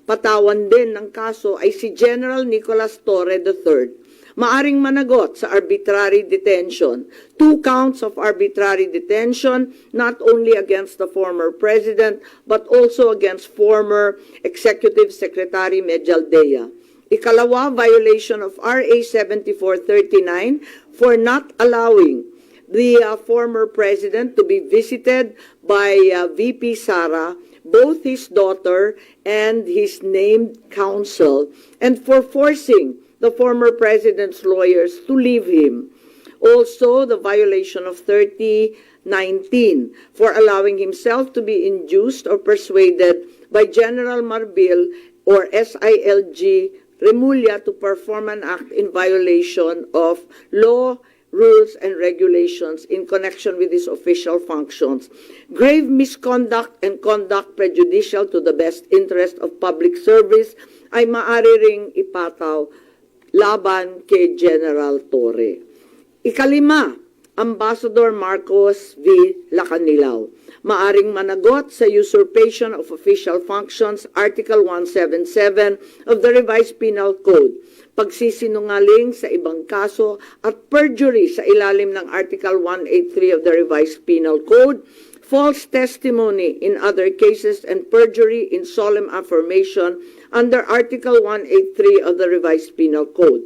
patawan din ng kaso ay si General Nicolas Torre III. Maaring managot sa arbitrary detention. 2 counts of arbitrary detention, not only against the former president, but also against former Executive Secretary Medialdea. Ikalawa, violation of RA 7439 for not allowing the former president to be visited by VP Sara, both his daughter and his named counsel, and for forcing the former president's lawyers to leave him. Also, the violation of 3019 for allowing himself to be induced or persuaded by General Marbil or SILG Remulla to perform an act in violation of law, rules, and regulations in connection with his official functions. Grave misconduct and conduct prejudicial to the best interest of public service ay maaari ring ipataw laban kay General Torre. Ikalima, Ambassador Marcos V. Lacanilao. Maaring managot sa usurpation of official functions, Article 177 of the Revised Penal Code, pagsisinungaling sa ibang kaso at perjury sa ilalim ng Article 183 of the Revised Penal Code, false testimony in other cases, and perjury in solemn affirmation under Article 183 of the Revised Penal Code,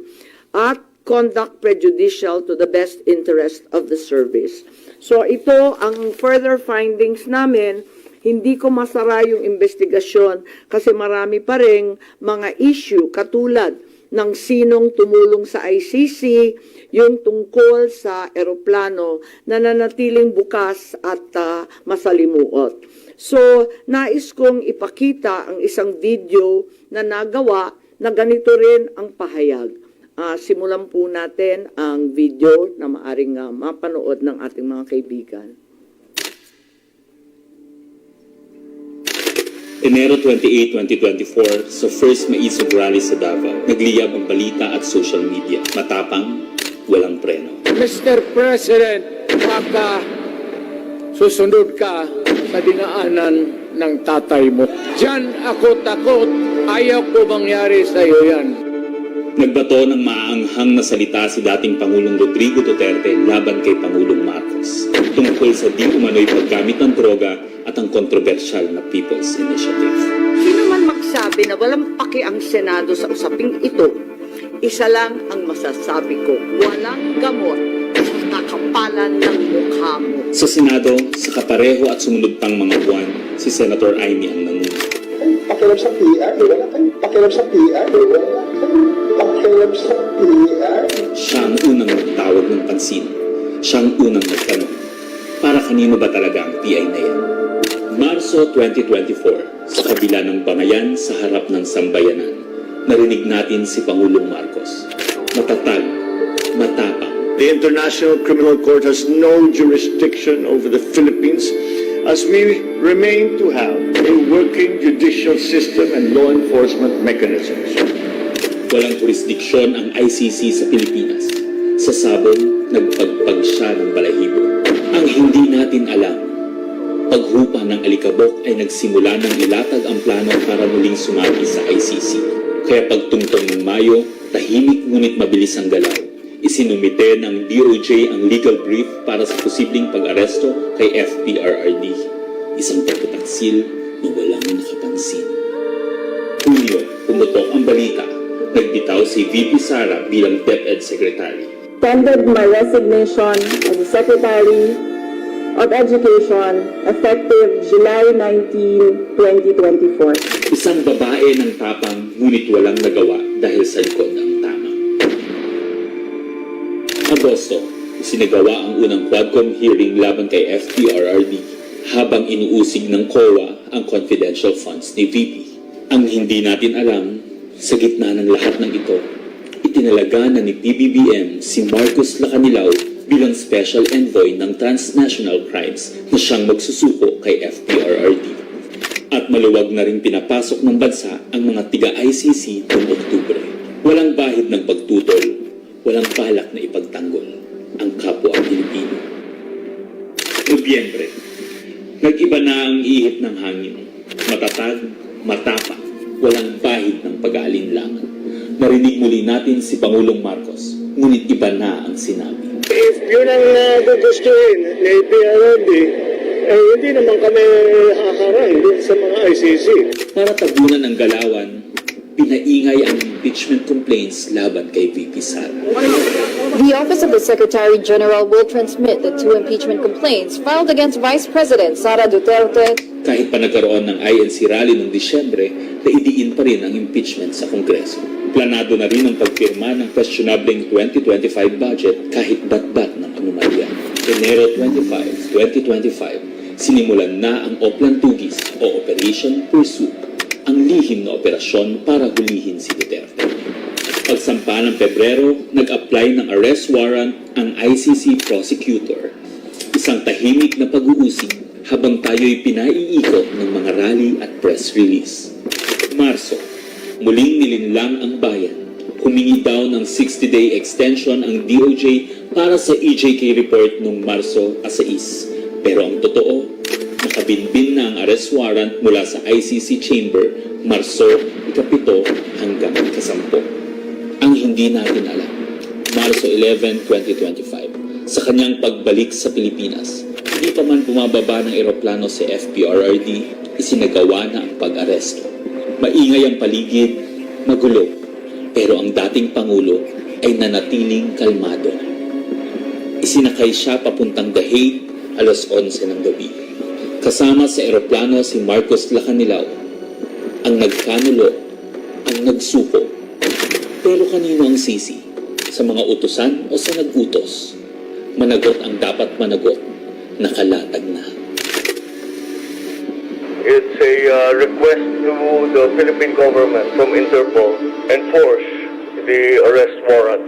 at conduct prejudicial to the best interest of the service. So ito ang further findings namin. Hindi ko masara yung investigasyon kasi marami pa ring mga issue katulad ng sinong tumulong sa ICC, yung tungkol sa eroplano na nanatiling bukas at masalimuot. So, nais kong ipakita ang isang video na nagawa na ganito rin ang pahayag. Simulan po natin ang video na maaring mapanood ng ating mga kaibigan. Enero 28, 2024, sa first Maisog Rally sa Davao, nagliyab ang balita at social media. Matapang, walang preno. Mr. President, baka susunod ka sa dinaanan ng tatay mo. Diyan ako takot. Ayaw ko mangyari sa iyo yan. Nagbato ng maaanghang na salita si dating Pangulong Rodrigo Duterte laban kay Pangulong Marcos tungkol sa di umano'y paggamit ng droga at ang kontrobersyal na People's Initiative. Sino man magsabi na walang paki ang Senado sa usaping ito, isa lang ang masasabi ko, walang gamot sa kakapalan ng mukha mo. Sa Senado, sa kapareho at sumunod pang mga buwan, si Senator Amy ang nanguna. Pakialam sa PR, wala kang pakialam sa PR, wala kang pakialam sa PR. Siya ang unang nagtawag ng pansin. Siya ang unang nagtanong. Para kanino ba talaga ang PI na yan? Marso 2024, sa kabila ng bangayan sa harap ng sambayanan, narinig natin si Pangulong Marcos. Matatag, matapang. The International Criminal Court has no jurisdiction over the Philippines as we remain to have a working judicial system and law enforcement mechanisms. Walang jurisdiksyon ang ICC sa Pilipinas. Sa sabon, nagpagpag siya ng balahibo. Ang hindi natin alam, paghupa ng alikabok ay nagsimula ng ilatag ang plano para muling sumagi sa ICC. Kaya pagtungtong ng Mayo, tahimik ngunit mabilis ang galaw. Isinumite ng DOJ ang legal brief para sa posibleng pag-aresto kay FPRRD. Isang pagtataksil na walang nakapansin. Hunyo, pumutok ang balita. Nagbitaw si VP Sara bilang DepEd Secretary. Tendered my resignation as the Secretary of Education effective July 19, 2024. Isang babae ng tapang ngunit walang nagawa dahil sa likod ng tama. Agosto, isinagawa ang unang Quadcom hearing laban kay FPRRD habang inuusig ng COA ang confidential funds ni VP. Ang hindi natin alam, sa gitna ng lahat ng ito, itinalaga na ni PBBM si Marcos Lacanilao bilang Special Envoy ng Transnational Crimes na siyang magsusuko kay FPRRD. At maluwag na rin pinapasok ng bansa ang mga tiga-ICC noong Oktubre. Walang bahid ng pagtutol, walang balak na ipagtanggol ang kapwa Pilipino. Nobyembre, nag-iba na ang ihip ng hangin. Matatag, matapang, walang bahid ng pag-aalinlangan. Narinig muli natin si Pangulong Marcos, ngunit iba na ang sinabi. If yun ang gugustuhin ni PRRD, hindi naman kami haharang din sa mga ICC. Para tabunan ng galawan, pinaingay ang impeachment complaints laban kay VP Sara. The Office of the Secretary General will transmit the 2 impeachment complaints filed against Vice President Sara Duterte. Kahit pa nagkaroon ng INC rally noong Disyembre, naidiin pa rin ang impeachment sa Kongreso. Planado na rin ang pagpirma ng questionableng 2025 budget kahit bat-bat ng anomalya. Enero 25, 2025, sinimulan na ang Oplan Tugis o Operation Pursuit, ang lihim na operasyon para hulihin si Duterte. Pagsampa ng Pebrero, nag-apply ng arrest warrant ang ICC prosecutor. Isang tahimik na pag-uusig habang tayo'y pinaiikot ng mga rally at press release. Marso, muling nilinlang ang bayan. Humingi daw ng 60-day extension ang DOJ para sa EJK report noong Marso 6. Pero ang totoo, nakabinbin na ang arrest warrant mula sa ICC chamber Marso 7 hanggang 10. Ang hindi natin alam, Marso 11, 2025, sa kanyang pagbalik sa Pilipinas, hindi pa man bumababa ng eroplano si FPRRD, isinagawa na ang pag-aresto. Maingay ang paligid, magulo, pero ang dating Pangulo ay nanatiling kalmado. Isinakay siya papuntang The Hague alas 11 ng gabi. Kasama sa eroplano si Marcos Lacanilao, ang nagkanulo, ang nagsuko. Pero kanino ang sisi? Sa mga utusan o sa nag-utos? Managot ang dapat managot, nakalatag na. It's a request to the Philippine government from Interpol enforce the arrest warrant.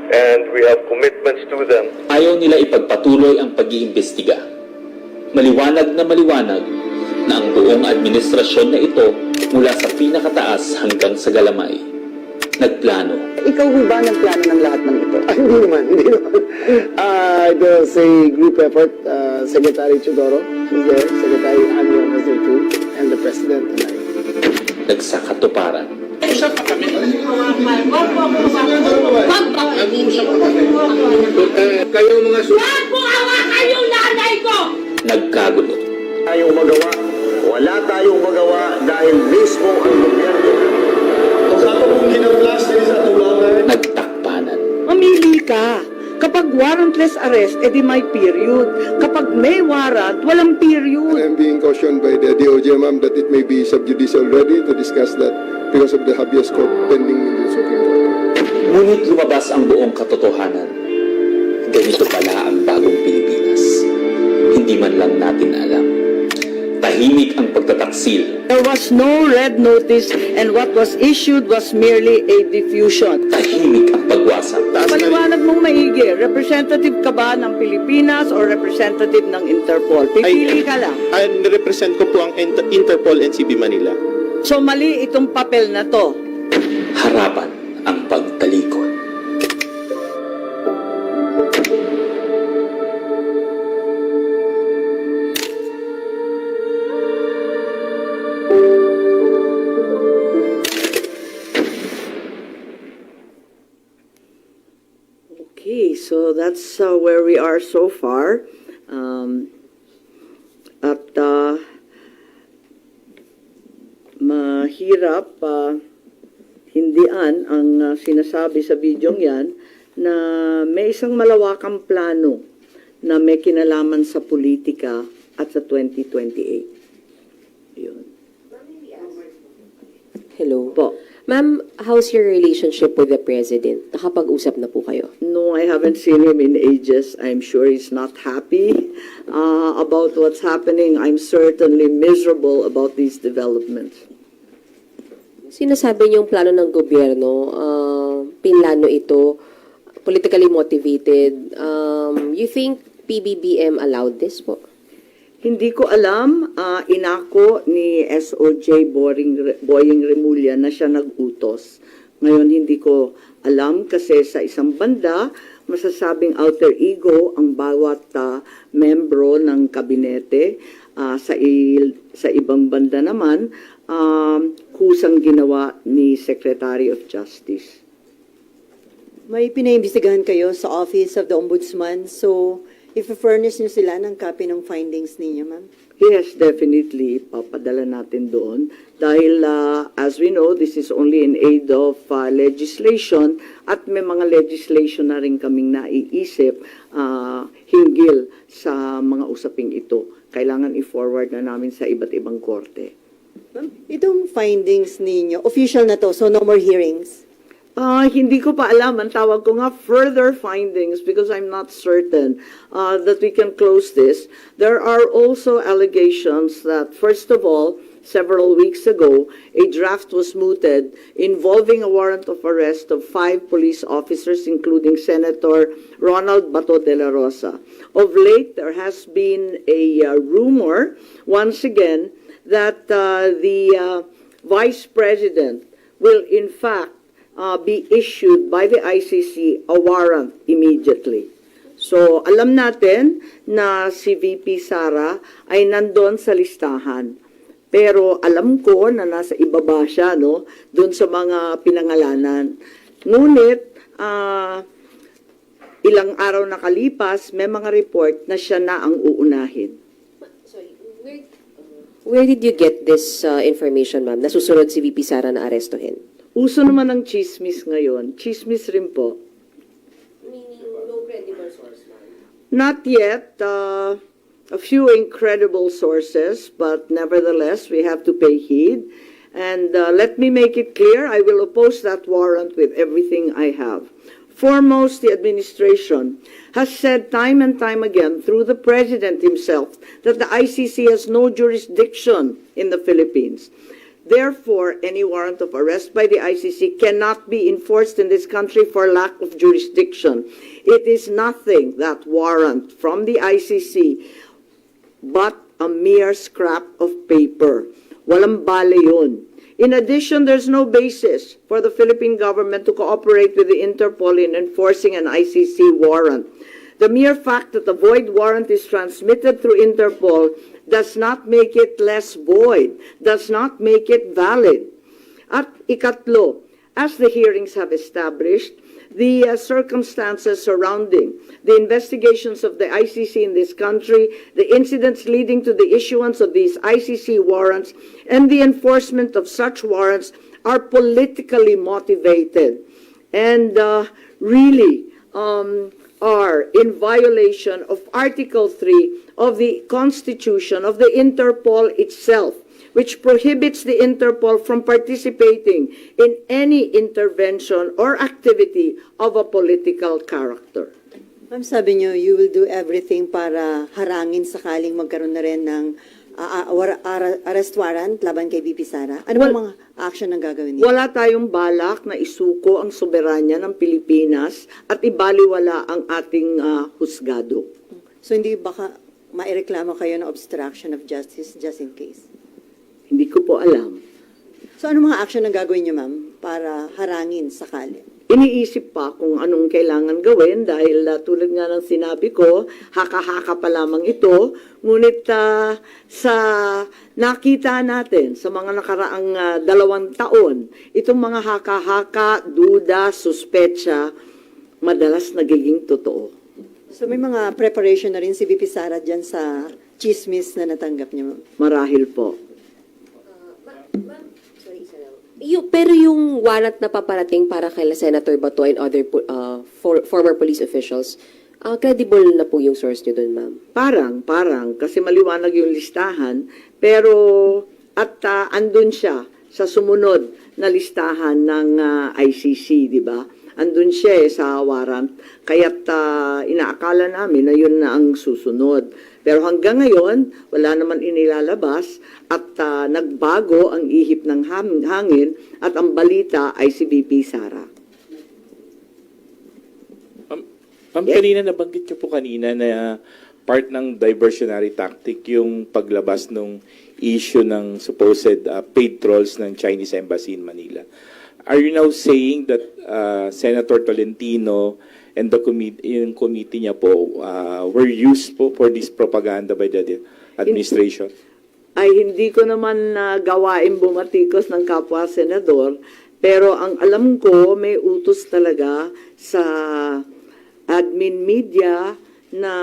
And we have commitments to them. Ayaw nila ipagpatuloy ang pag-iimbestiga. Maliwanag na ang buong administrasyon na ito mula sa pinakataas hanggang sa galamay. Nagplano. Ikaw ho ba nagplano ng lahat ng ito? Hindi naman. It was a group effort. Secretary Chudoro was there, Secretary Anyo was there too, and the President and I. Nagsakatuparan. Usap pa kami. Kayo mga Wag mo hawakan yung nanay ko! Nagkagulo. Tayong magawa. Wala tayong magawa dahil mismo ang gobyerno. Kung sa pong ginaplas sa tulangan. Nagtakpanan. Mamili ka. Kapag warrantless arrest, edi may period. Kapag may warrant, walang period. I am being cautioned by the DOJ, ma'am, that it may be sub judice already to discuss that because of the habeas corpus pending in the Supreme Court. Ngunit lumabas ang buong katotohanan. Ganito pala ang bagong Pilipinas. Hindi man lang natin alam. Tahimik ang pagtataksil. There was no red notice and what was issued was merely a diffusion. Tahimik ang pagwasak. Paliwanag mong maigi, representative ka ba ng Pilipinas or representative ng Interpol? Pipili ka lang. Represent ko po ang Interpol NCB Manila. So mali itong papel na to. Harapan ang pagtalikod. Okay, so that's where we are so far. Mahirap hindian ang sinasabi sa bidyong yan na may isang malawakang plano na may kinalaman sa politika at sa 2028. Yun. Hello. Po. Ma'am, how's your relationship with the President? Nakapag-usap na po kayo? No, I haven't seen him in ages. I'm sure he's not happy about what's happening. I'm certainly miserable about these developments. Sinasabi niyong plano ng gobyerno, pinlano ito, politically motivated. You think PBBM allowed this po? Hindi ko alam, inako ni SOJ Boying Remulla na siya nag-utos. Ngayon hindi ko alam kasi sa isang banda, masasabing alter ego ang bawat membro ng kabinete. Sa ibang banda naman, kusang ginawa ni Secretary of Justice. May pinaimbestigahan kayo sa Office of the Ombudsman, so i-furnish niyo sila ng copy ng findings ninyo, ma'am? Yes, definitely. Papadala natin doon. Dahil, as we know, this is only in aid of legislation at may mga legislation na rin kaming naiisip hinggil sa mga usaping ito. Kailangan i-forward na namin sa iba't ibang korte. Ma'am, itong findings ninyo, official na to, so no more hearings? Hindi ko pa alam. Ang tawag ko nga further findings because I'm not certain that we can close this. There are also allegations that, first of all, several weeks ago, a draft was mooted involving a warrant of arrest of 5 police officers, including Senator Ronald Bato de la Rosa. Of late, there has been a rumor, once again, that the Vice President will in fact be issued by the ICC a warrant immediately. So, alam natin na si VP Sara ay nandun sa listahan. Pero alam ko na nasa ibaba siya, no? Doon sa mga pinangalanan. Ngunit, ilang araw nakalipas, may mga report na siya na ang uunahin. Where did you get this information, ma'am? Nasusunod si VP Sara na arestuhin? Uso naman ng chismis ngayon. Chismis rin po. No credible source, ma'am. Not yet. A few incredible sources, but nevertheless, we have to pay heed. And let me make it clear, I will oppose that warrant with everything I have. Foremost, the administration has said time and time again through the president himself that the ICC has no jurisdiction in the Philippines. Therefore, any warrant of arrest by the ICC cannot be enforced in this country for lack of jurisdiction. It is nothing, that warrant from the ICC, but a mere scrap of paper. Walang bale yun. In addition, there's no basis for the Philippine government to cooperate with the Interpol in enforcing an ICC warrant. The mere fact that the void warrant is transmitted through Interpol does not make it less void, does not make it valid. At ikatlo, as the hearings have established, the circumstances surrounding the investigations of the ICC in this country, the incidents leading to the issuance of these ICC warrants, and the enforcement of such warrants are politically motivated and really are in violation of Article 3 of the Constitution of the Interpol itself, which prohibits the Interpol from participating in any intervention or activity of a political character. Ma'am, sabi niyo, you will do everything para harangin sakaling magkaroon na rin ng arrest warrant laban kay VP Sara. Ano bang mga action ang gagawin niyo? Wala tayong balak na isuko ang soberanya ng Pilipinas at ibaliwala ang ating husgado. So hindi baka maireklamo kayo ng obstruction of justice just in case? Hindi ko po alam. So ano mga action ang gagawin niyo, ma'am, para harangin sakali? Iniisip pa kung anong kailangan gawin dahil tulad nga ng sinabi ko, haka-haka pa lamang ito. Ngunit sa nakita natin sa mga nakaraang 2 taon, itong mga haka-haka, duda, suspetsya, madalas nagiging totoo. So may mga preparation na rin si VP Sara dyan sa chismis na natanggap niya, ma'am? Marahil po. Pero yung warrant na paparating para kay Senator Bato and other former police officials, credible na po yung source nyo dun, ma'am? Parang, kasi maliwanag yung listahan, pero andun siya sa sumunod na listahan ng ICC, di ba? Andun siya sa warrant, kaya't inaakala namin na yun na ang susunod. Pero hanggang ngayon, wala naman inilalabas at nagbago ang ihip ng hangin at ang balita ay si VP Sara. Ma'am, kanina nabanggit niyo po kanina na part ng diversionary tactic yung paglabas ng issue ng supposed paid trolls ng Chinese Embassy in Manila. Are you now saying that Senator Tolentino and the committee niya po were used po for this propaganda by the administration? Ay hindi ko naman gawain bumatikos ng kapwa senador, pero ang alam ko may utos talaga sa admin media na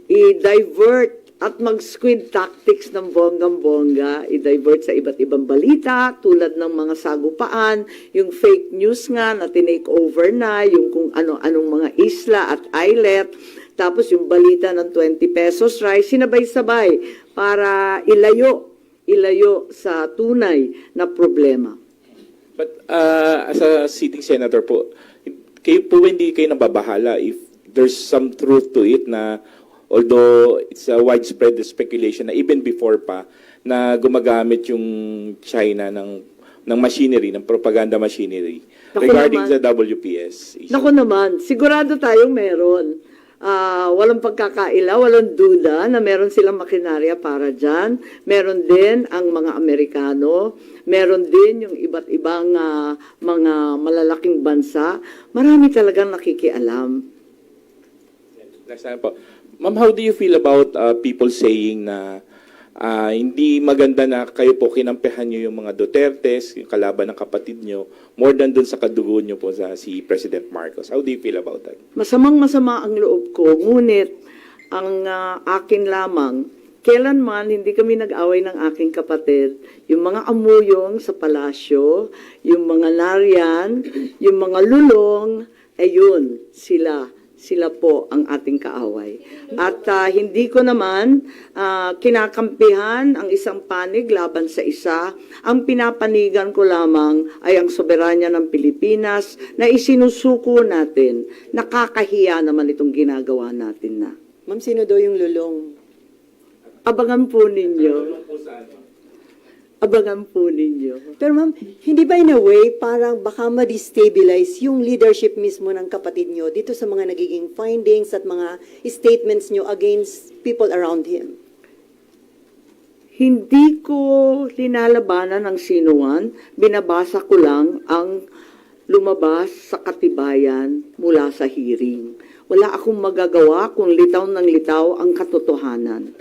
i-divert at mag-squid tactics ng bonggang-bongga, i-divert sa iba't ibang balita, tulad ng mga sagupaan, yung fake news nga na tinake over na, yung kung ano-anong mga isla at islet, tapos yung balita ng 20 pesos rice, sinabay-sabay para ilayo sa tunay na problema. But as a sitting senator po, hindi kayo nababahala if there's some truth to it na although it's a widespread speculation na even before pa na gumagamit yung China ng machinery, ng propaganda machinery regarding sa WPS issue. Naku naman, sigurado tayong meron. walang pagkakaila, walang duda na meron silang makinarya para dyan. Meron din ang mga Amerikano, meron din yung iba't ibang mga malalaking bansa. Marami talagang nakikialam. Next time po. Ma'am, how do you feel about people saying na hindi maganda na kayo po kinampihan nyo yung mga Dutertes, yung kalaban ng kapatid nyo, more than dun sa kadugo nyo po sa si President Marcos? How do you feel about that? Masamang-masama ang loob ko, ngunit ang akin lamang, kailanman hindi kami nag-away ng aking kapatid. Yung mga amuyong sa palasyo, yung mga nariyan, yung mga lulong, ayun, sila po ang ating kaaway. At hindi ko naman kinakampihan ang isang panig laban sa isa. Ang pinapanigan ko lamang ay ang soberanya ng Pilipinas na isinusuko natin. Nakakahiya naman itong ginagawa natin na. Ma'am, sino daw yung lulong? Abangan po ninyo. Abangan po ninyo. Pero ma'am, hindi ba in a way parang baka ma-destabilize yung leadership mismo ng kapatid nyo dito sa mga nagiging findings at mga statements nyo against people around him? Hindi ko linalabanan ng sinuman, binabasa ko lang ang lumabas sa katibayan mula sa hearing. Wala akong magagawa kung litaw ng litaw ang katotohanan.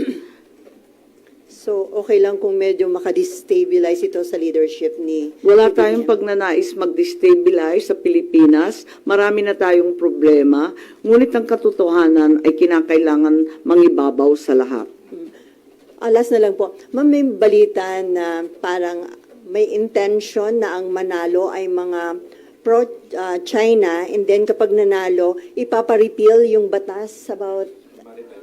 So, okay lang kung medyo makadestabilize ito sa leadership ni... Wala tayong pagnanais mag-destabilize sa Pilipinas. Marami na tayong problema. Ngunit ang katotohanan ay kinakailangan mangibabaw sa lahat. Last na lang po. Ma'am, may balita na parang may intention na ang manalo ay mga pro-China and then kapag nanalo, ipapa-repeal yung batas about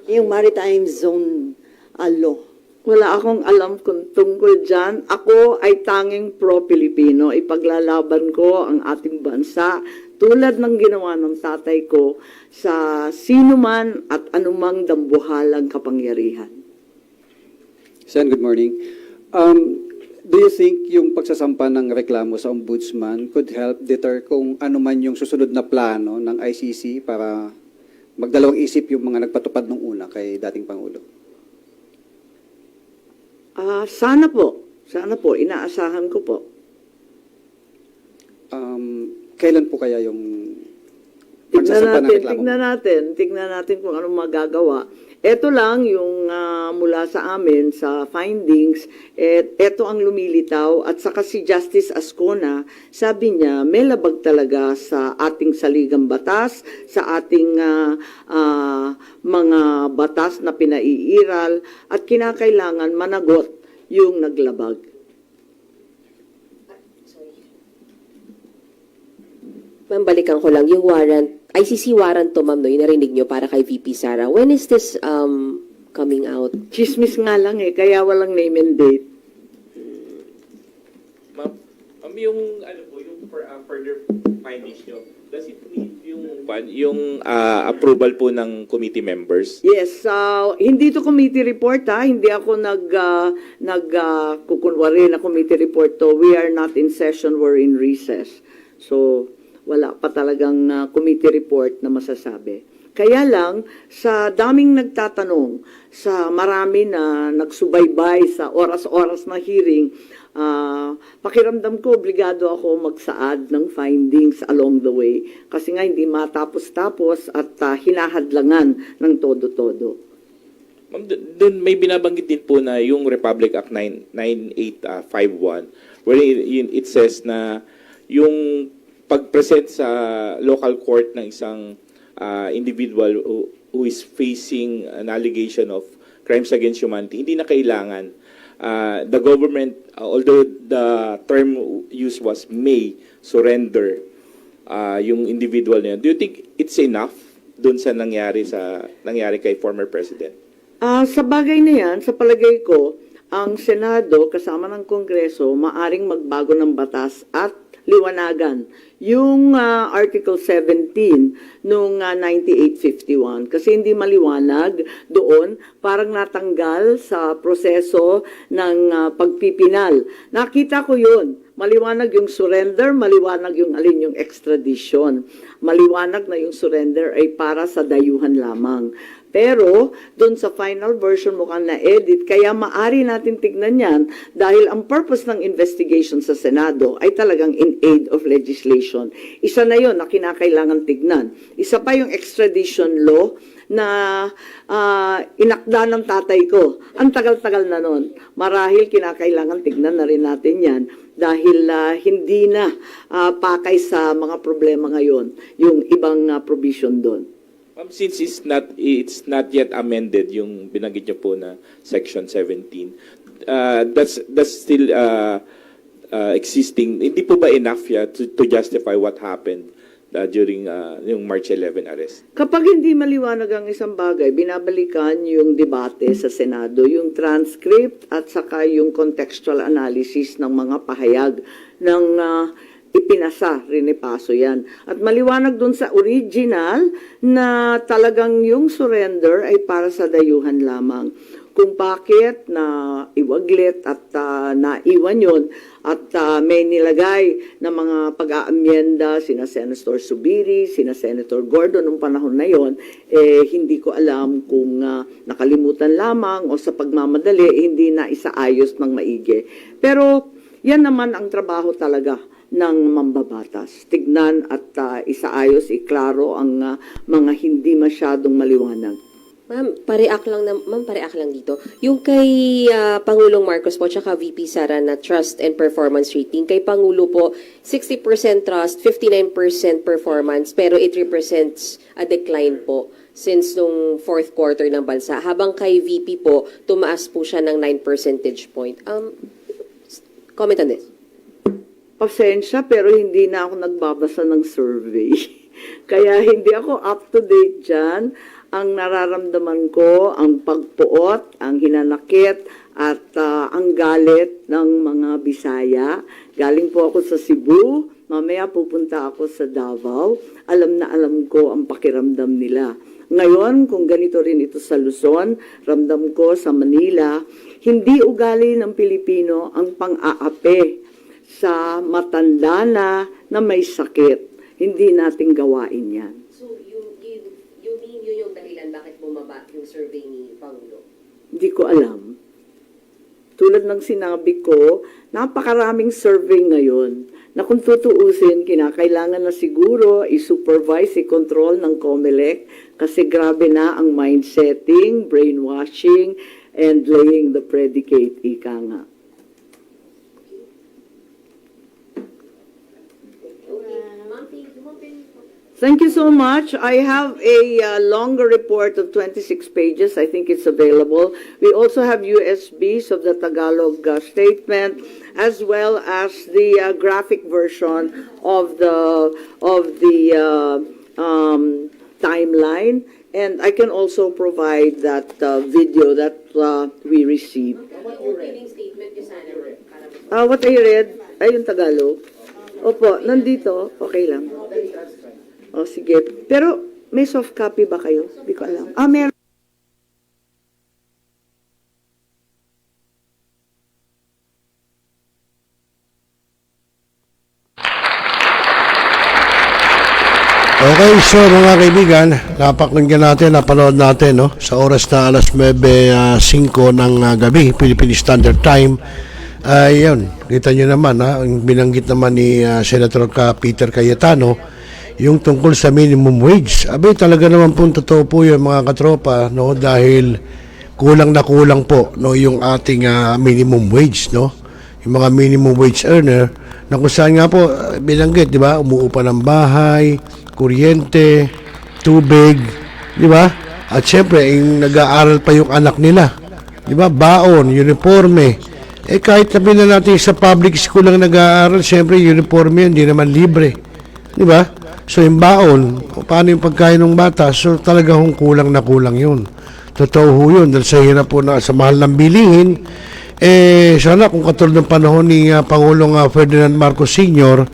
yung maritime zone law. Wala akong alam kung tungkol dyan. Ako ay tanging pro-Pilipino. Ipaglalaban ko ang ating bansa tulad ng ginawa ng tatay ko sa sinuman at anumang dambuhalang kapangyarihan. Sen, good morning. Do you think yung pagsasampa ng reklamo sa ombudsman could help deter kung ano man yung susunod na plano ng ICC para magdalawang isip yung mga nagpatupad nung una kay dating Pangulo? Sana po. Sana po. Inaasahan ko po. Kailan po kaya yung pagsasampa ng reklamo? Tignan natin kung anong magagawa. Ito lang yung mula sa amin, sa findings, ito ang lumilitaw at saka si Justice Ascona, sabi niya, may labag talaga sa ating saligang batas, sa ating mga batas na pinaiiral at kinakailangan managot yung naglabag. Ma'am, balikan ko lang, yung warrant, ICC warrant to, ma'am, no, yung narinig nyo para kay VP Sara. When is this coming out? Chismis nga lang kaya walang name and date. Ma'am, yung, yung further findings nyo, does it need yung approval po ng committee members? Yes, hindi to committee report hindi ako kukunwari na committee report to. We are not in session, we're in recess. So, wala pa talagang committee report na masasabi. Kaya lang, sa daming nagtatanong, sa marami na nagsubaybay sa oras-oras na hearing, pakiramdam ko, obligado ako magsaad ng findings along the way. Kasi nga hindi matapos-tapos at hinahadlangan ng todo-todo. Ma'am, doon may binabanggit din po na yung Republic Act 9851, where it says na yung pag-present sa local court ng isang individual who is facing an allegation of crimes against humanity, hindi na kailangan. The government, although the term used was may surrender yung individual niya, do you think it's enough dun sa nangyari kay former president? Sa bagay na yan, sa palagay ko, ang Senado kasama ng Kongreso maaring magbago ng batas at liwanagan yung Article 17 nung 9851 kasi hindi maliwanag doon, parang natanggal sa proseso ng pagpipinal. Nakita ko yun. Maliwanag yung surrender, maliwanag yung alin yung extradition. Maliwanag na yung surrender ay para sa dayuhan lamang. Pero, doon sa final version mukhang na-edit, kaya maari natin tignan yan dahil ang purpose ng investigation sa Senado ay talagang in aid of legislation. Isa na yon na kinakailangan tignan. Isa pa yung extradition law na inakda ng tatay ko. Ang tagal-tagal na nun. Marahil kinakailangan tignan na rin natin yan dahil hindi na pakay sa mga problema ngayon yung ibang provision doon. Since it's not yet amended, yung binanggit niyo po na Section 17, that's still existing. Hindi po ba enough to justify what happened during yung March 11 arrest? Kapag hindi maliwanag ang isang bagay, binabalikan yung debate sa Senado, yung transcript at saka yung contextual analysis ng mga pahayag ng ipinasa, rinipaso yan. At maliwanag dun sa original na talagang yung surrender ay para sa dayuhan lamang. Kung bakit na iwaglit at naiwan yun at may nilagay na mga pag-aamyenda sina Senator Subiri, sina Senator Gordon nung panahon na yon, hindi ko alam kung nakalimutan lamang o sa pagmamadali hindi na isaayos ng maigi. Pero yan naman ang trabaho talaga ng mambabatas. Tignan at isaayos, iklaro ang mga hindi masyadong maliwanag. Ma'am, pareact lang dito. Yung kay Pangulong Marcos po tsaka VP Sara na trust and performance rating, kay Pangulo po 60% trust, 59% performance, pero it represents a decline po since nung fourth quarter ng bansa. Habang kay VP po, tumaas po siya ng 9 percentage point. Comment on this. Pasensya, pero hindi na ako nagbabasa ng survey. Kaya hindi ako up to date dyan. Ang nararamdaman ko, ang pagpuot, ang hinanakit, at ang galit ng mga Bisaya. Galing po ako sa Cebu, mamaya pupunta ako sa Davao. Alam na alam ko ang pakiramdam nila. Ngayon, kung ganito rin ito sa Luzon, ramdam ko sa Manila, hindi ugali ng Pilipino ang pang-aape sa matanda na may sakit. Hindi natin gawain yan. So, you mean yun yung dahilan bakit bumaba yung survey ni Pangulo? Hindi ko alam. Tulad ng sinabi ko, napakaraming survey ngayon na kung tutuusin, kinakailangan na siguro i-supervise, i-control ng COMELEC kasi grabe na ang mind-setting, brainwashing, and laying the predicate, ika nga. Thank you so much. I have a longer report of 26 pages. I think it's available. We also have USBs of the Tagalog statement, as well as the graphic version of the timeline. And I can also provide that video that we received. What I read, ay yung Tagalog. Opo, nandito. Okay lang. O, sige. Pero, may soft copy ba kayo? Hindi ko alam. Meron. Okay, so mga kaibigan, napakinggan natin, napanood natin, no? Sa oras na alas 9:05 ng gabi, Philippine Standard Time. Yun, kita nyo naman, binanggit naman ni Senator Peter Cayetano, yung tungkol sa minimum wage. Abay, talaga naman po totoo po yun mga katropa, no? Dahil kulang na kulang po, no, yung ating minimum wage, no? Yung mga minimum wage earner, na kung saan nga po, binanggit, di ba? Umuupa ng bahay, kuryente, tubig, di ba? At syempre, nag-aaral pa yung anak nila. Di ba? Baon, uniforme. Kahit sabihin na natin sa public school lang nag-aaral, syempre, uniforme yun, hindi naman libre. Di ba? So, yung baon, paano yung pagkain ng bata? So, talagang kulang na kulang yun. Totoo ho yun, dahil sa hirap po na sa mahal ng bilihin, sana kung katulad ng panahon ni Pangulong Ferdinand Marcos Sr.,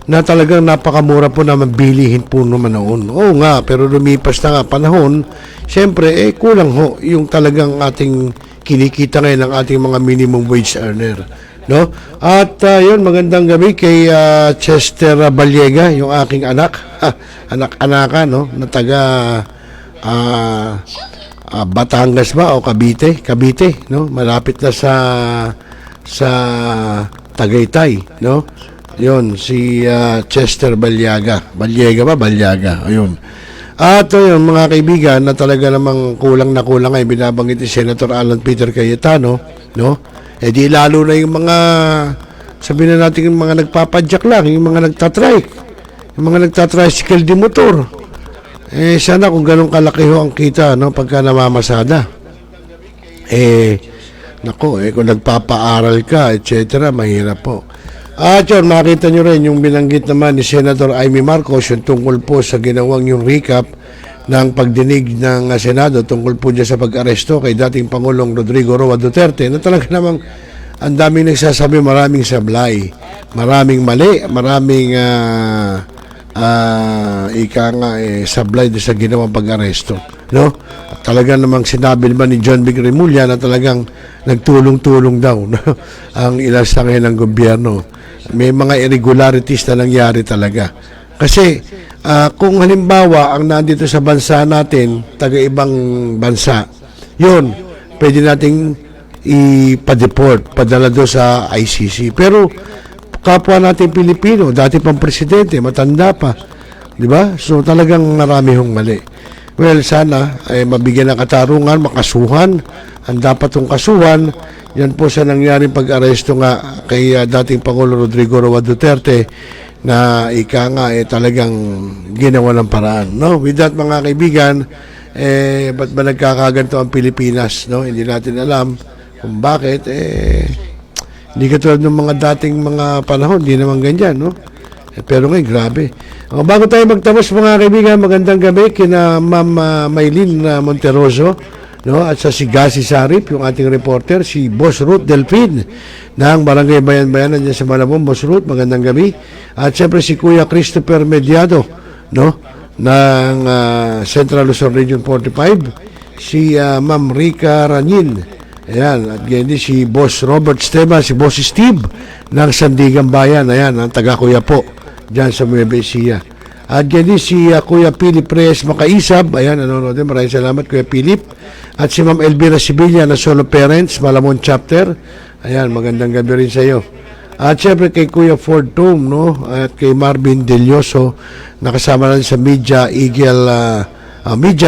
na talagang napakamura po naman bilihin po naman noon. Oo nga, pero lumipas na nga panahon, siyempre, kulang ho yung talagang ating kinikita ngayon ng ating mga minimum wage earner. no? At yun, magandang gabi kay Chester Balliega, yung aking anak, anak-anaka, no? Na taga Batangas ba o Cavite? Cavite, no? Malapit na sa Tagaytay, no? Yun, si Chester Balliega. Balliega. Ayun. At yun, mga kaibigan, na talaga namang kulang na kulang ay binabanggit ni Senator Alan Peter Cayetano, no? Eh di lalo na yung mga, sabihin na natin yung mga nagpapadyak lang, yung mga nagtatrike, yung mga nagtatricycle di motor. Eh sana kung ganun kalaki ho ang kita, no, pagka namamasada. Nako, kung nagpapaaral ka, etc., mahirap po. At yun, makita nyo rin yung binanggit naman ni Senator Amy Marcos yung tungkol po sa ginawang yung recap ng pagdinig ng Senado tungkol po dyan sa pag-aresto kay dating Pangulong Rodrigo Roa Duterte na talaga namang ang daming nagsasabi, maraming sablay, maraming mali, maraming sablay sa ginawang pag-aresto, no? At talaga namang sinabi naman ni John Vic Remulla na talagang nagtulong-tulong daw, no? Ang ilang sangay ng gobyerno. May mga irregularities na nangyari talaga. Kasi kung halimbawa ang nandito sa bansa natin, taga-ibang bansa, yun, pwede nating ipa-deport, padala doon sa ICC. Pero kapwa natin Pilipino, dati pang presidente, matanda pa, di ba? So talagang marami hong mali. Well, sana ay mabigyan ng katarungan, makasuhan. Ang dapat kong kasuhan, yan po sa nangyaring pag-aresto nga kay dating Pangulo Rodrigo Roa Duterte na talagang ginawa ng paraan. No? With that, mga kaibigan, ba't ba nagkakaganto ang Pilipinas? No? Hindi natin alam kung bakit. Hindi katulad ng mga dating mga panahon, hindi naman ganyan. No? Pero ngayon, grabe. Bago tayo magtapos, mga kaibigan, magandang gabi kina Ma'am Maylin Monteroso, no? At sa si Gasi Sarip, yung ating reporter, si Boss Ruth Delfin ng Barangay Bayan-Bayanan dyan sa Malabon. Boss Ruth, magandang gabi. At siyempre si Kuya Christopher Mediado, no? Ng Central Luzon Region 45, si Ma'am Rica Ranin, ayan, at ganyan din si Boss Robert Esteban, si Boss Steve ng Sandigan Bayan, ayan, ang taga-Kuya po dyan sa Nueva Ecija. At ganyan din si Kuya Philip Reyes Makaisab, ayan, nanonood din, maraming salamat Kuya Philip. At si Ma'am Elvira Sibilla na Solo Parents, Malamon Chapter, ayan, magandang gabi rin sa iyo. At syempre kay Kuya Ford Tom, no? At kay Marvin Delioso, nakasama na sa Media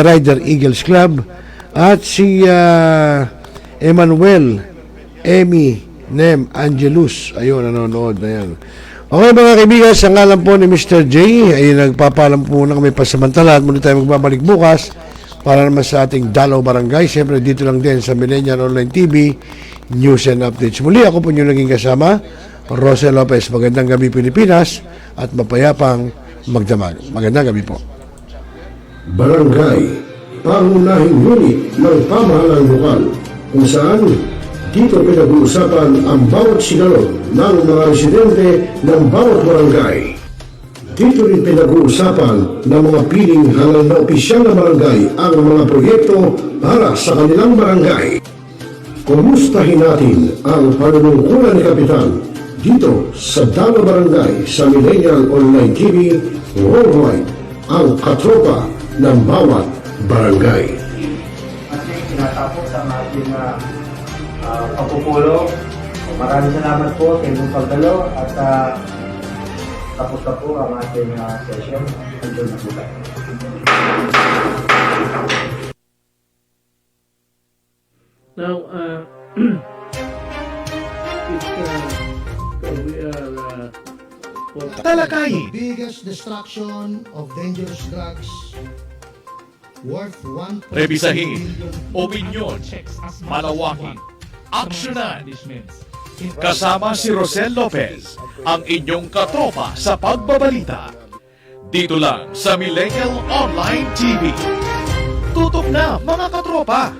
Rider Eagles Club. At si Emmanuel Nem Angelus, ayun, nanonood, ayan. Okay mga kaibigan, sa ngalan po ni Mr. J, ay nagpapalam po na kami pasamantala at muli tayo magbabalik bukas para naman sa ating Dalaw Barangay. Siyempre dito lang din sa Millennial Online TV, News and Updates. Muli ako po yung naging kasama, Rosel Lopez. Magandang gabi Pilipinas at mapayapang magdamag. Magandang gabi po. Barangay, pangunahing unit ng pamahalaan lokal kung saan dito pinag-uusapan ang bawat sinalo ng mga residente ng bawat barangay. Dito rin pinag-uusapan ng mga piling halal na opisyal na barangay ang mga proyekto para sa kanilang barangay. Kumustahin natin ang panunungkulan ni Kapitan dito sa Dalaw Barangay sa Millennial Online TV Worldwide, ang katropa ng bawat barangay. At tinatapos ang ating pagpupulong. Maraming salamat po sa inyong pagdalo at tapos na po ang ating session. Enjoy na po tayo. Now, we are Talakayin. Biggest destruction of dangerous drugs worth 1. Rebisahin, opinyon, malawakin, aksyonan. Kasama si Rosel Lopez, ang inyong katropa sa pagbabalita. Dito lang sa Millennial Online TV. Tutok na mga katropa!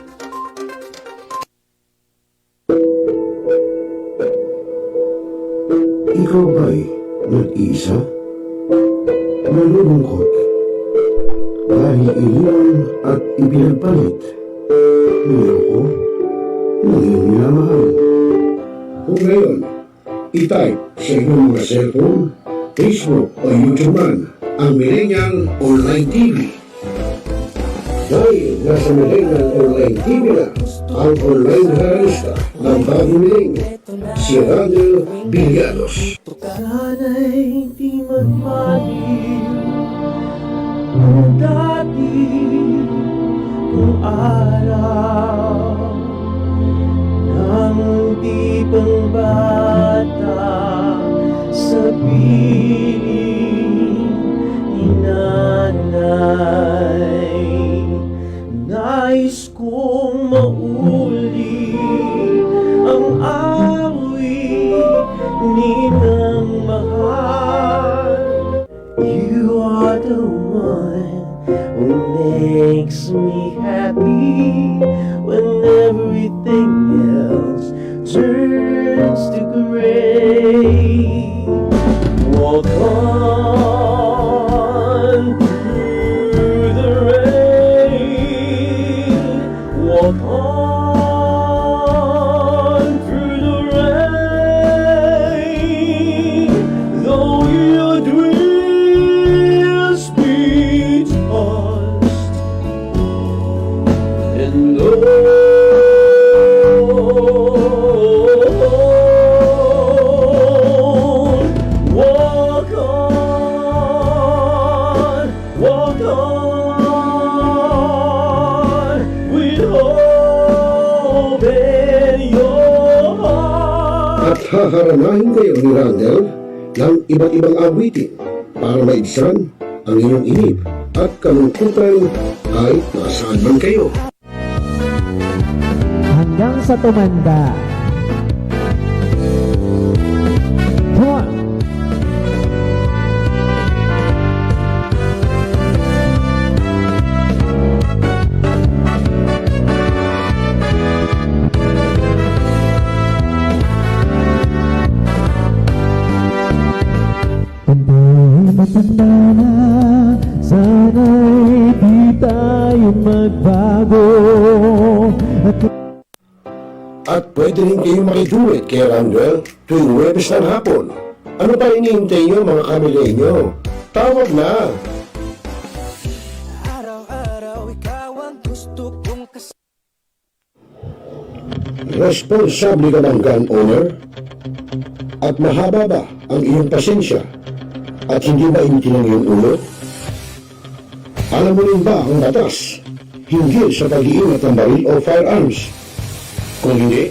Ikaw ba'y nag-iisa? Malulungkot? Dahil iniwan at ipinagpalit? Niloko? Ngayon minamahal? Kung ngayon I-type sa inyong mga cellphone, Facebook o YouTube man ang Millennial Online TV. Dahil nasa Millennial Online TV na ang online realista ng bagong milenyo, si Randall Villanos. Sana'y di magmahil kung dati kung araw nang di pang bata sa piling ni nanay. Nais kong mauli ang awit ninang mahal. You are the one who makes me happy when everything else turns to gray. Walk on through the rain. Walk on through the rain. Though your dreams be tossed and walk on with hope in your heart. At haharanahin kayo ni Randall ng iba't ibang awitin para maibsan ang inyong inip at kalungkutan kahit nasaan man kayo. Hanggang sa tumanda. Come on. Matanda na, sana'y di tayo magbago. At pwede rin kayo makiduet kay Randall tuwing Huwebes ng hapon. Ano pa hinihintay nyo mga kamilenyo? Tawag na! Responsable ka ng gun owner? At mahaba ba ang iyong pasensya? At hindi mainitin ang iyong ulo? Alam mo rin ba ang batas hinggil sa pag-iingat ng baril o firearms? Kung hindi,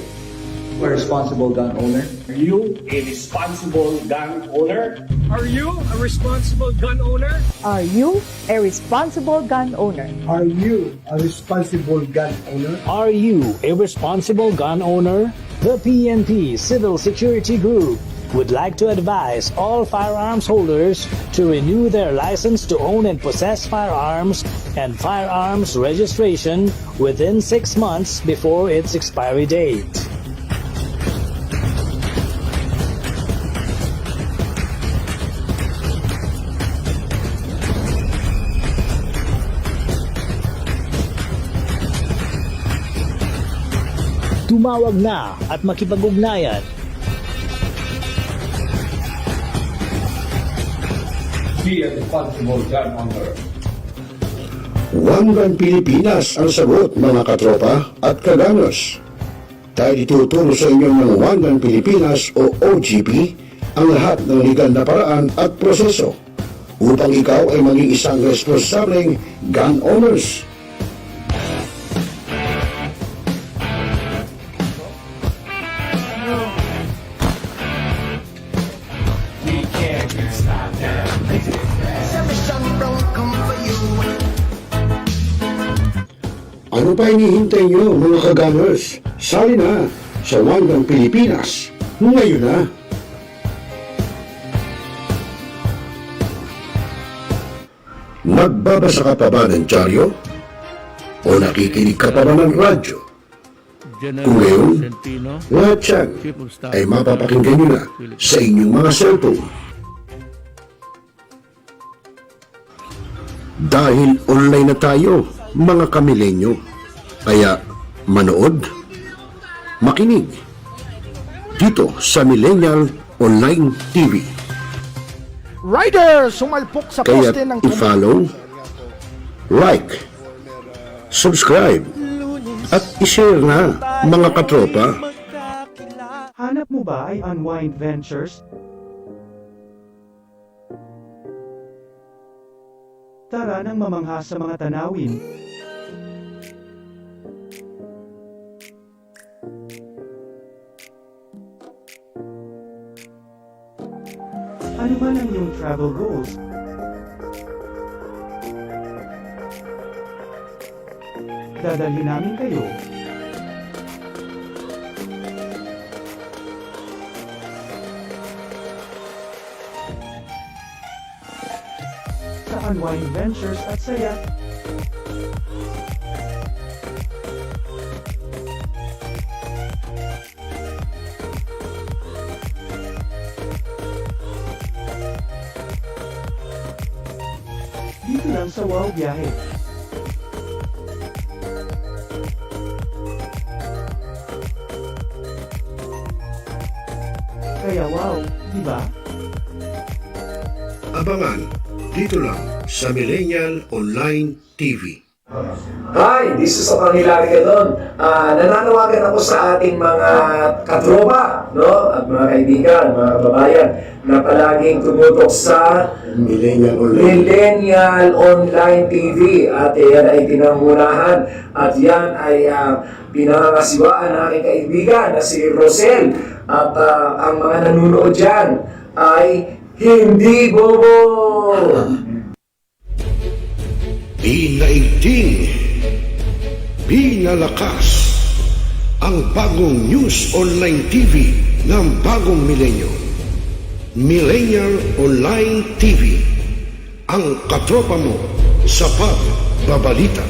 A responsible gun owner? Are you a responsible gun owner? Are you a responsible gun owner? Are you a responsible gun owner? Are you a responsible gun owner? Are you a responsible gun owner? The PNP Civil Security Group would like to advise all firearms holders to renew their license to own and possess firearms and firearms registration within 6 months before its expiry date. Tumawag na at makipag-ugnayan. Be a responsible gun owner. One Gun Pilipinas ang sagot mga katropa at kaganos. Dahil ituturo sa inyo ng One Gun Pilipinas o OGP ang lahat ng legal na paraan at proseso upang ikaw ay maging isang responsableng gun owners. Ano pa hinihintay nyo mga kagamers? Sali na sa One Gun Pilipinas ngayon na! Nagbabasa ka pa ba ng dyaryo? O nakikinig ka pa ba ng radyo? Kung ngayon, lahat yan ay mapapakinggan nyo na sa inyong mga cellphone. Dahil online na tayo, mga kamilenyo. Kaya manood, makinig dito sa Millennial Online TV. Rider, sumalpok sa Kaya poste ng i-follow, like, subscribe, at i-share na mga katropa. Hanap mo ba ay Unwind Ventures? Tara nang mamangha sa mga tanawin. Ano man ang iyong travel goals? Dadalhin namin kayo. Sa Unwind Ventures at saya. Dito lang sa Wow Biyahe. Kaya wow, di ba? Abangan dito lang sa Millennial Online TV. Hi, this is Okang Hilary Gadon. Nananawagan ako sa ating mga katropa, no? At mga kaibigan, mga kababayan na palaging tumutok sa Millennial Online TV. At yan ay pinangunahan at yan ay pinangangasiwaan ng aking kaibigan na si Rosel. At ang mga nanonood dyan ay hindi bobo! Pinaigting, pinalakas ang bagong News Online TV ng bagong milenyo. Millennial Online TV, ang katropa mo sa pagbabalita.